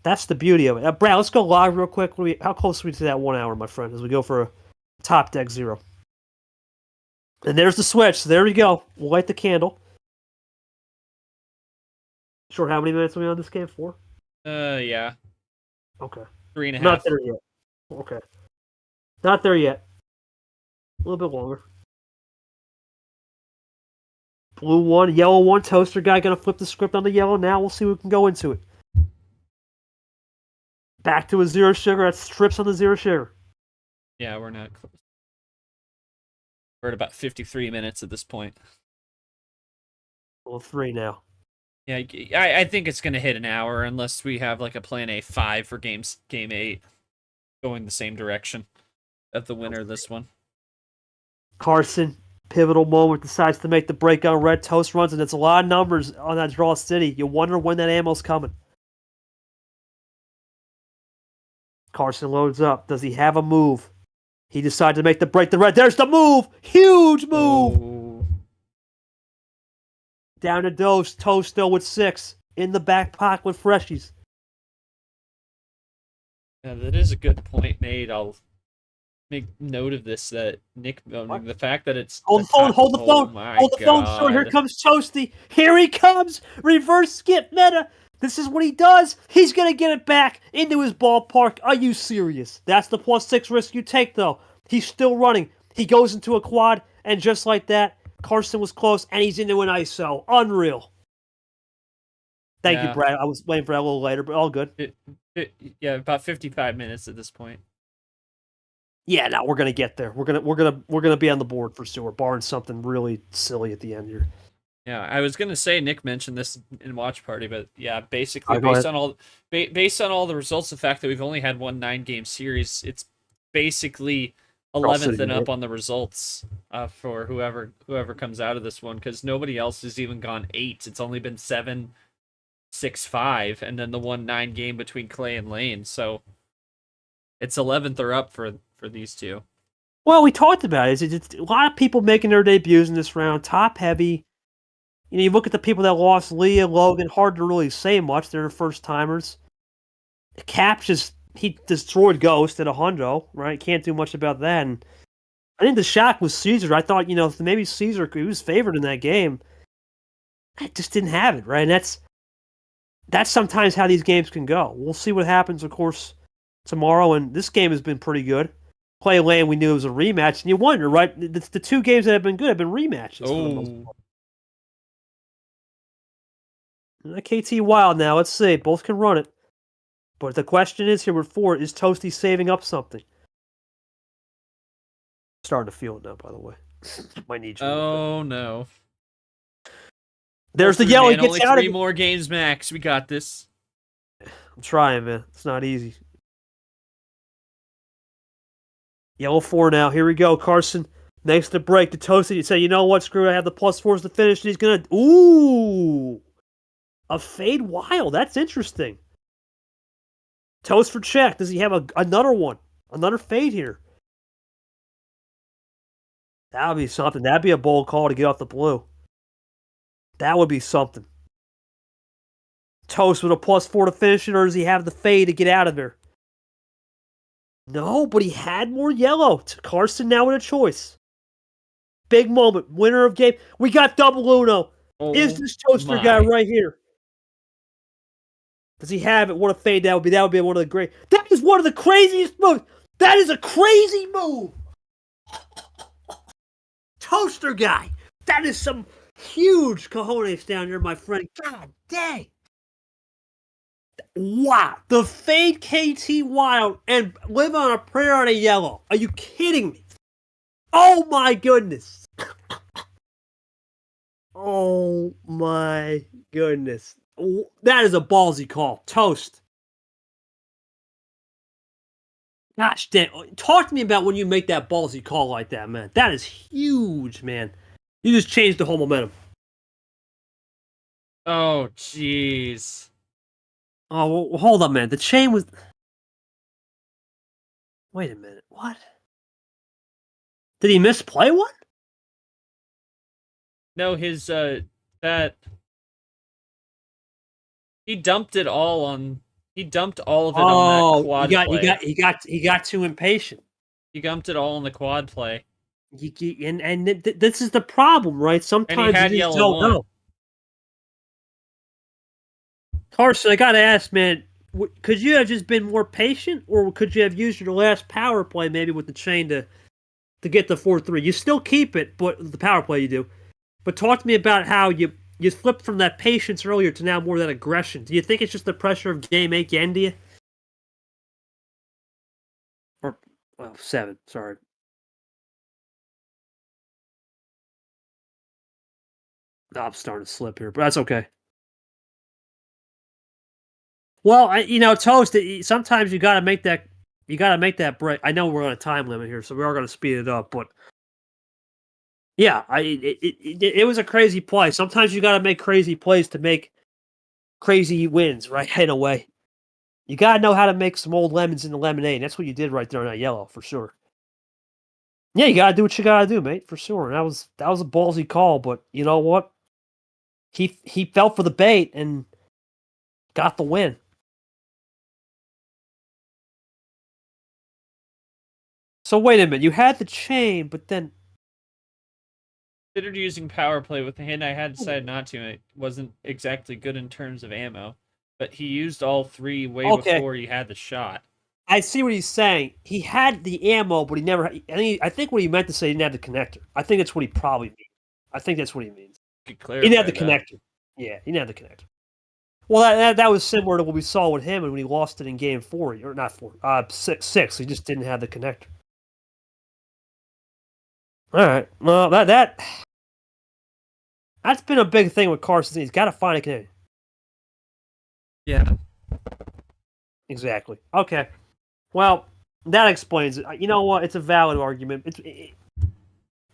that's the beauty of it. Brad, let's go live real quick. How close are we to that 1 hour, my friend, as we go for a top deck 0? And there's the switch. So there we go. We'll light the candle. Sure, how many minutes are we on this game? 4? Yeah. Okay. 3.5. Not there yet. Okay. Not there yet. A little bit longer. Blue 1, yellow 1. Toaster guy gonna flip the script on the yellow now. We'll see who can go into it. Back to a 0 sugar. That's strips on the 0 sugar. Yeah, we're not close. We're at about 53 minutes at this point. Well, 3 now. Yeah, I think it's going to hit an hour unless we have like a plan A5 for game 8 going the same direction of the winner of this one. Karson, pivotal moment, decides to make the break on red. Toast runs, and it's a lot of numbers on that draw city. You wonder when that ammo's coming. Karson loads up. Does he have a move? He decided to make the break. The red. There's the move. Huge move. Oh. Down to Dose. Toast still with 6. In the back pocket with freshies. Yeah, that is a good point made. I'll make note of this. That Nick, the fact that it's hold the phone. Hold the phone. Hold the phone. Short. Here comes Toasty. Here he comes. Reverse skip meta. This is what he does. He's going to get it back into his ballpark. Are you serious? That's the +6 risk you take, though. He's still running. He goes into a quad, and just like that, Karson was close, and he's into an ISO. Unreal. Thank you, Brad. I was waiting for that a little later, but all good. Yeah, about 55 minutes at this point. Yeah, no, we're gonna get there. We're gonna be on the board for sure, barring something really silly at the end here. Yeah, I was gonna say Nick mentioned this in Watch Party, but yeah, basically based on all the results, the fact that we've only had one 9-game series, it's basically 11th and up on the results for whoever comes out of this one, because nobody else has even gone 8. It's only been 7, 6, 5, and then the 1-9 game between Clay and Lane. So it's 11th or up for these two. Well, we talked about it. It's a lot of people making their debuts in this round, top heavy. You know, you look at the people that lost, Leah, Logan, hard to really say much. They're the first timers. Cap's just he destroyed Ghost at a hundo, right? Can't do much about that. And I think the shock was Caesar. I thought, maybe Caesar, he was favored in that game. I just didn't have it, right? And that's sometimes how these games can go. We'll see what happens, of course, tomorrow. And this game has been pretty good. Play Lane, we knew it was a rematch. And you wonder, right? The two games that have been good have been rematches for the most part. KT Wild now, let's see. Both can run it. But the question is here with 4, is Toasty saving up something? Starting to feel it now, by the way. Might need you. Oh, no. There's the yellow. He gets only out 3 of it. more games max. We got this. I'm trying, man. It's not easy. Yellow 4 now. Here we go. Karson makes the break to Toasty. You say, you know what? Screw it. I have the +4s to finish. And he's going to... Ooh! A fade wild. That's interesting. Toast for check. Does he have another one? Another fade here? That would be something. That'd be a bold call to get off the blue. That would be something. Toast with a +4 to finish it, or does he have the fade to get out of there? No, but he had more yellow. Karson now with a choice. Big moment. Winner of game. We got double Uno. Is this Toaster guy right here? Does he have it? What a fade that would be. That would be one of the great. That is one of the craziest moves. That is a crazy move. Toaster guy. That is some huge cojones down there, my friend. God dang. Wow. The fade KT Wild and live on a prayer on a yellow. Are you kidding me? Oh my goodness. Oh my goodness. That is a ballsy call. Toast. Gosh damn. Talk to me about when you make that ballsy call like that, man. That is huge, man. You just changed the whole momentum. Oh, jeez. Oh, well, hold on, man. The chain was... Wait a minute. What? Did he misplay one? No, his, that... He dumped it all on... He dumped all of it on that quad play. He got too impatient. He dumped it all on the quad play. This is the problem, right? Sometimes and he had you just don't know. Karson, I gotta ask, man, could you have just been more patient, or could you have used your last power play maybe with the chain to get the 4-3? You still keep it, but the power play you do. But talk to me about how you flipped from that patience earlier to now more that aggression. Do you think it's just the pressure of game 8 getting to you? Or, 7, sorry. I'm starting to slip here, but that's okay. Well, Toast. Sometimes you got to make that. You got to make that break. I know we're on a time limit here, so we are going to speed it up. But yeah, it was a crazy play. Sometimes you got to make crazy plays to make crazy wins, right? In a way, you got to know how to make some old lemons into lemonade. And that's what you did right there on that yellow for sure. Yeah, you got to do what you got to do, mate, for sure. And that was a ballsy call, but you know what? He fell for the bait and got the win. So wait a minute, you had the chain, but then... Considered using power play with the hand. I had decided not to. It wasn't exactly good in terms of ammo. But he used all 3 way before he had the shot. I see what he's saying. He had the ammo, but he never... I think what he meant to say, he didn't have the connector. I think that's what he probably means. I think that's what he means. He didn't have the connector. Yeah, he didn't have the connector. Well, that was similar to what we saw with him when he lost it in game 4. Or not 4. 6. He just didn't have the connector. All right. Well, that's been a big thing with Karson. He's got to find a connector. Yeah. Exactly. Okay. Well, that explains it. You know what? It's a valid argument.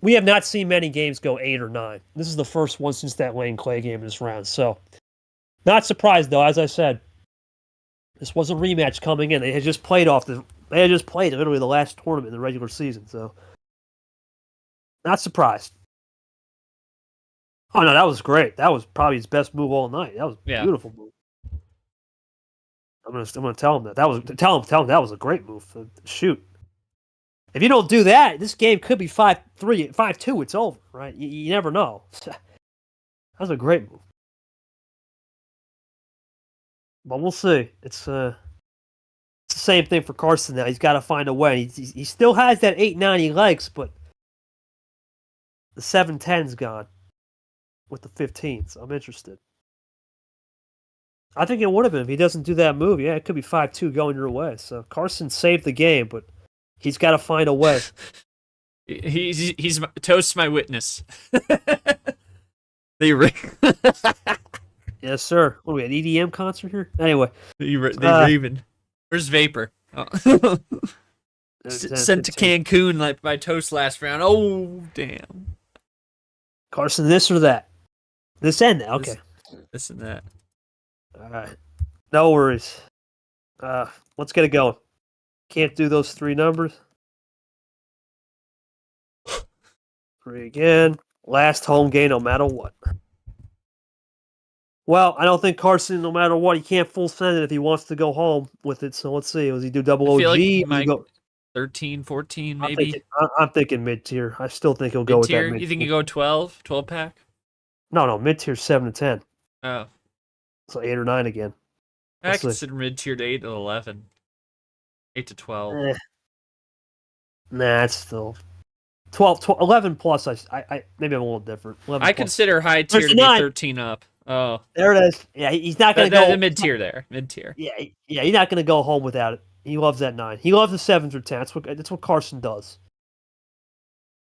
We have not seen many games go 8 or 9. This is the first one since that Lane Clay game in this round. So, not surprised though. As I said, this was a rematch coming in. They had just played literally the last tournament in the regular season. So, not surprised. Oh no, that was great. That was probably his best move all night. That was a beautiful move. I'm gonna tell him that. Tell him that was a great move. Shoot. If you don't do that, this game could be 5-3, 5-2. It's over, right? You never know. That was a great move. But we'll see. It's the same thing for Karson now. He's got to find a way. He still has that 890 legs, but the 710's gone with the 15. So I'm interested. I think it would have been if he doesn't do that move. Yeah, it could be 5-2 going your way. So Karson saved the game, but he's got to find a way. He's Toast's my witness. They Yes, sir. What are we at EDM concert here? Anyway, they Raven. Where's Vapor? Oh. Sent to Cancun like by Toast last round. Oh damn. Karson, this or that? This and that. Okay. This and that. All right. No worries. Let's get it going. Can't do those 3 numbers. 3 again. Last home game, no matter what. Well, I don't think Karson, no matter what, he can't full send it if he wants to go home with it. So let's see. Does he do double OG? Like he might go 13, 14, maybe? I'm thinking mid-tier. I still think he'll go with that mid-tier. You think you go 12 pack? No, mid-tier 7 to 10. Oh. So 8 or 9 again. I consider mid-tier to 8 to 11. 8 to 12. Nah, it's still 11 plus. I maybe I'm a little different. I consider high tier to be 13 up. Oh, there it is. Yeah, he's not going to go the mid tier there. Mid tier. Yeah, he's not going to go home without it. He loves that 9. He loves the 7s or 10s. That's what Karson does.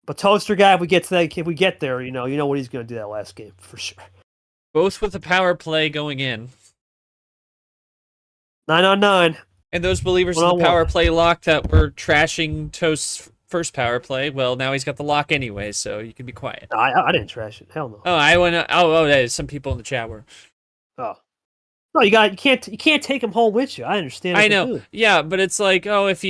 But Toaster guy, if we get there, you know what he's going to do that last game for sure. Both with the power play going in. 9 on 9. And those believers in the power play lock that were trashing Toast's first power play, well, now he's got the lock anyway, so you can be quiet. No, I didn't trash it. Hell no. Oh, I went. Oh, some people in the chat were. Oh. No, you can't take him home with you. I understand. I know. Yeah, but it's like, if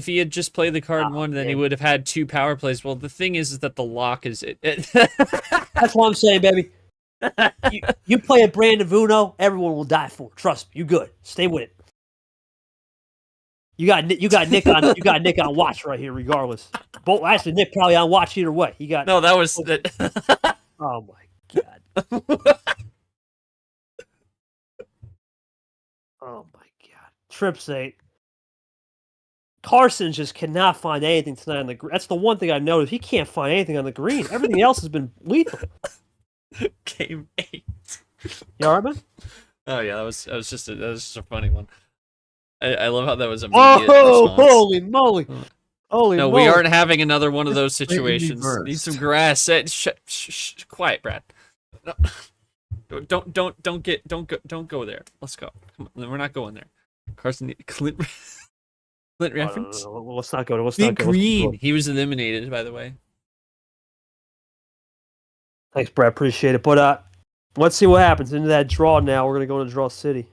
he had just played the card and won, then he would have had 2 power plays. Well, the thing is that the lock is it. That's what I'm saying, baby. You play a brand of Uno, everyone will die for it. Trust me, you good. Stay with it. You got Nick on watch right here, regardless. Actually, Nick probably on watch either way. No, that was it. Oh my god. Oh my god. Trips 8. Karson just cannot find anything tonight on the green. That's the one thing I've noticed. He can't find anything on the green. Everything else has been lethal. Game 8. You alright, man? Oh yeah, that was just a funny one. I love how that was immediate response. Holy moly! Holy no, moly. We aren't having another one of those situations. Need some grass. Quiet, Brad. No. Don't go there. Let's go. Come on, we're not going there. Karson, Clint reference. No. Let's not go. Green. He was eliminated, by the way. Thanks, Brad. Appreciate it. But let's see what happens into that draw. Now we're gonna go into Draw City.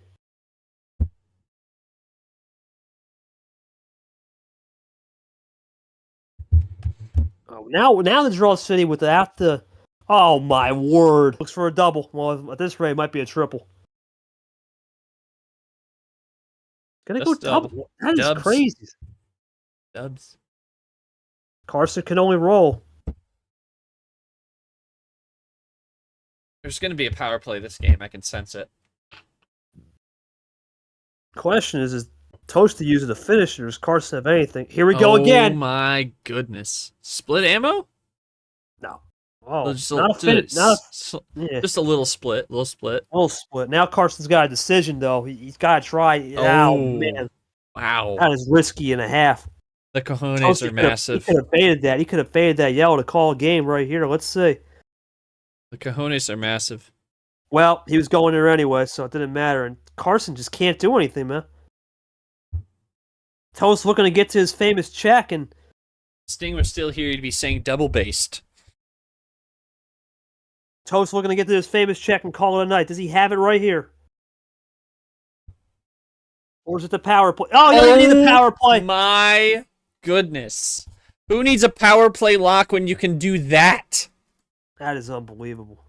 Oh, now the Draw City without the. Oh my word! Looks for a double. Well, at this rate, it might be a triple. Gonna go double. That is crazy. Dubs. Karson can only roll. There's gonna be a power play this game. I can sense it. Question is Toasty using the finisher? Does Karson have anything? Here we go again. Oh my goodness! Split ammo? No. Oh, just a little split. Little split. Now Carson's got a decision though. He's got to try. Oh man! Wow. That is risky and a half. The cojones are massive. He could have faded that. He could have faded that yellow to call a game right here. Let's see. The cojones are massive. Well, he was going there anyway, so it didn't matter. And Karson just can't do anything, man. Toast looking to get to his famous check, and Sting was still here. He'd be saying double based. Toast looking to get to his famous check and call it a night. Does he have it right here? Or is it the power play? Oh, you don't need the power play. My goodness. Who needs a power play lock when you can do that? That is unbelievable.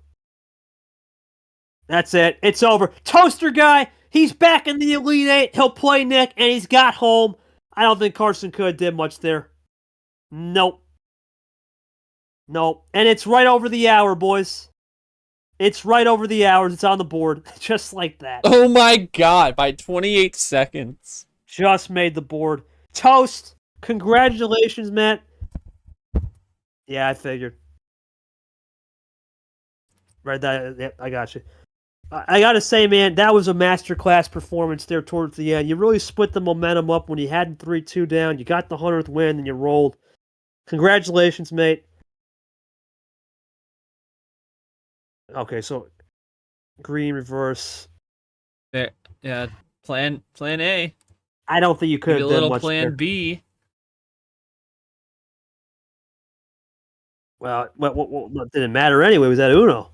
That's it. It's over. Toaster guy, He's back in the Elite Eight. He'll play Nick, and he's got home. I don't think Karson could have did much there. Nope. And it's right over the hour, boys. It's right over the hours. It's on the board. Just like that. Oh my god, by 28 seconds. Just made the board. Toast. Congratulations, Matt. Yeah, I figured. Right, I got you. I got to say, man, that was a masterclass performance there towards the end. You really split the momentum up when you had 3-2 down. You got the 100th win, and you rolled. Congratulations, mate. Okay, so green reverse. Yeah, plan A. I don't think you could Maybe have a done little much plan there. B. Well, it didn't matter anyway. It was that Uno.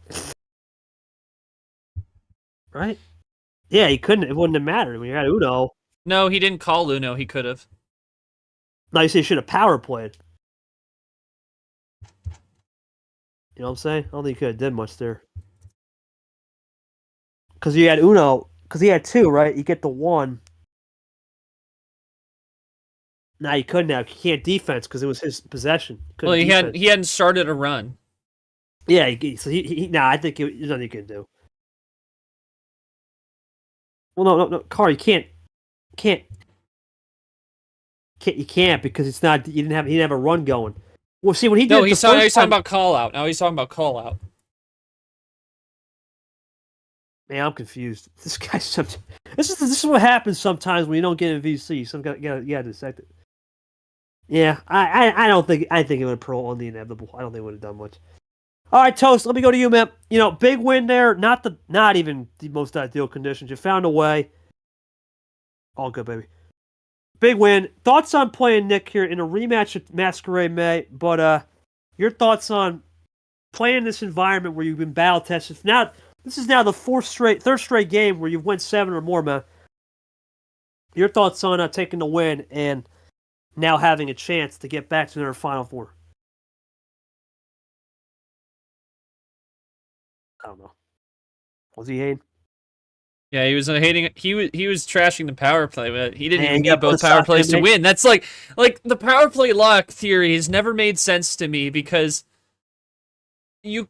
Right? Yeah, he couldn't. It wouldn't have mattered when you had Uno. No, he didn't call Uno. He could have. No, you say he should have power played. You know what I'm saying? I don't think he could have did much there. Because you had Uno. Because he had 2, right? You get the 1. Nah, you couldn't have. You can't defense because it was his possession. Well, he hadn't started a run. Yeah, so I think there's nothing you can do. Well, no, Carl, you can't, you can't because it's not. He didn't have a run going. Well, see, when he did he's talking about call out. Now he's talking about call out. Man, I'm confused. This guy's this is what happens sometimes when you don't get in VC. Some guy, you gotta dissect it. Yeah, I don't think it would have prolonged the inevitable. I don't think it would have done much. All right, Toast. Let me go to you, man. You know, big win there. Not even the most ideal conditions. You found a way. All good, baby. Big win. Thoughts on playing Nick here in a rematch at Masquerade May? But your thoughts on playing in this environment where you've been battle tested? Now, this is now the third straight game where you've won 7 or more, man. Your thoughts on taking the win and now having a chance to get back to their Final Four? I don't know. Was he hating? Yeah, he was hating. He was trashing the power play, but he didn't even need both put a power sock plays in, to win. That's like the power play lock theory has never made sense to me because you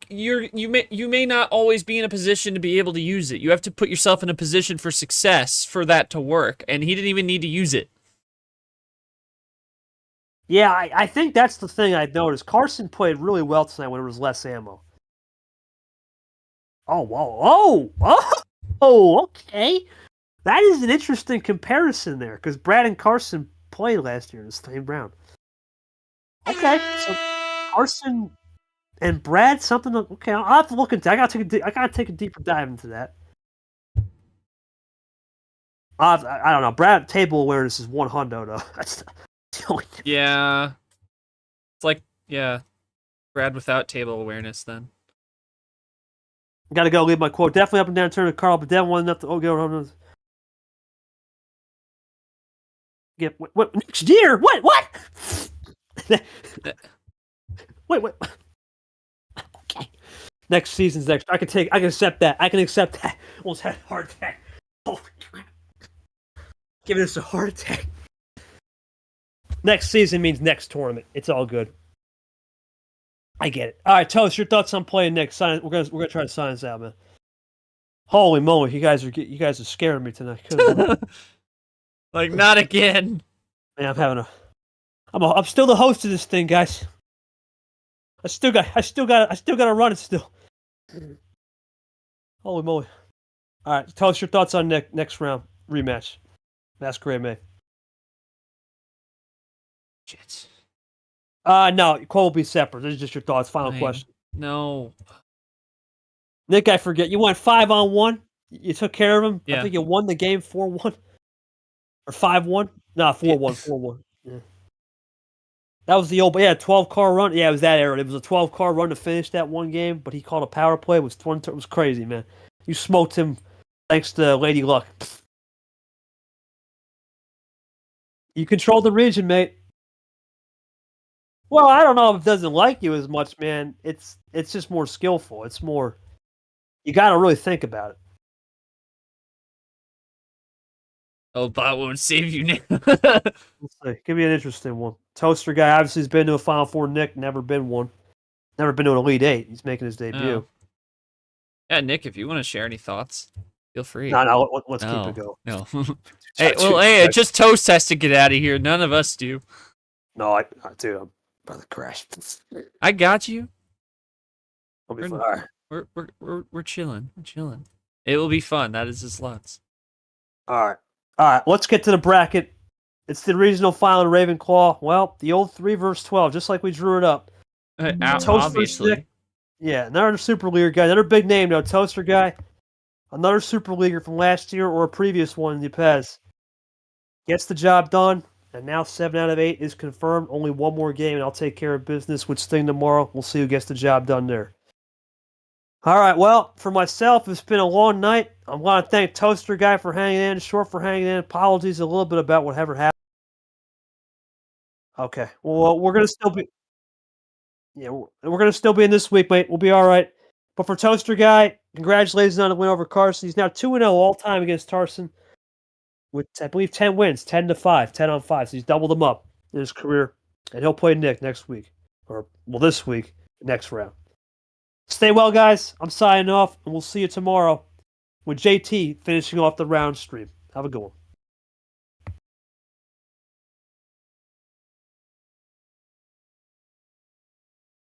may not always be in a position to be able to use it. You have to put yourself in a position for success for that to work, and he didn't even need to use it. Yeah, I think that's the thing I noticed. Karson played really well tonight when there was less ammo. Oh, whoa. Oh, okay. That is an interesting comparison there, because Brad and Karson played last year in the same round. Okay, so Karson and Brad, something. Okay, I'll have to look into. I gotta take a deeper dive into that. I don't know. Brad table awareness is 100 though. That's the only difference. Yeah, it's like Brad without table awareness then. Got to go leave my quote. Definitely up and down turn to Carl, but Devin wasn't enough to go around. Get what next year? What? Wait. Okay. Next season's next. I can accept that. Almost had a heart attack. Oh, giving us a heart attack. Next season means next tournament. It's all good. I get it. All right, tell us your thoughts on playing Nick. We're gonna try to sign this out, man. Holy moly, you guys are scaring me tonight. Like not again. Man, I'm still the host of this thing, guys. I still gotta run it still. Holy moly! All right, tell us your thoughts on next round rematch. Masquerade May. Shit. No, quote will be separate. This is just your thoughts. Final question. No. Nick, I forget. You went 5-on-1. You took care of him. Yeah. I think you won the game 4-1 or 5-1. No, 4-1. 4-1. Yeah. That was the old, 12-car run. Yeah, it was that era. It was a 12-car run to finish that one game, but he called a power play. It was crazy, man. You smoked him thanks to Lady Luck. You controlled the region, mate. Well, I don't know if it doesn't like you as much, man. It's just more skillful. It's more, you got to really think about it. Oh, bot won't save you now. Let's see. Give me an interesting one. Toaster guy obviously has been to a Final Four. Nick never been one. Never been to an Elite Eight. He's making his debut. Oh. Yeah, Nick, if you want to share any thoughts, feel free. No, let's keep it going. No. Hey, just Toast has to get out of here. None of us do. No, dude, I'm about to crash. I got you. I'll be fine. We're chilling. We're chilling. It will be fun. That is the slots. All right. Let's get to the bracket. It's the regional final in RavenClaw. Well, the old 3 versus 12, just like we drew it up. Obviously. Yeah, another Super Leaguer guy, another big name though, Toaster guy. Another Super Leaguer from last year or a previous one, Ypez. Gets the job done, and now 7 out of 8 is confirmed. Only one more game, and I'll take care of business with Sting tomorrow. We'll see who gets the job done there. All right, well, for myself, it's been a long night. I want to thank Toaster guy for hanging in, Short for hanging in. Apologies a little bit about whatever happened. Okay, well, we're going to still be... Yeah, we're going to still be in this week, mate. We'll be all right. But for Toaster guy, congratulations on the win over Karson. He's now 2-0 all time against Karson with, I believe, 10 wins, 10-5, 10 on 5. So he's doubled them up in his career. And he'll play Nick next week. Or, well, this week, next round. Stay well, guys. I'm signing off, and we'll see you tomorrow with JT finishing off the round stream. Have a good one.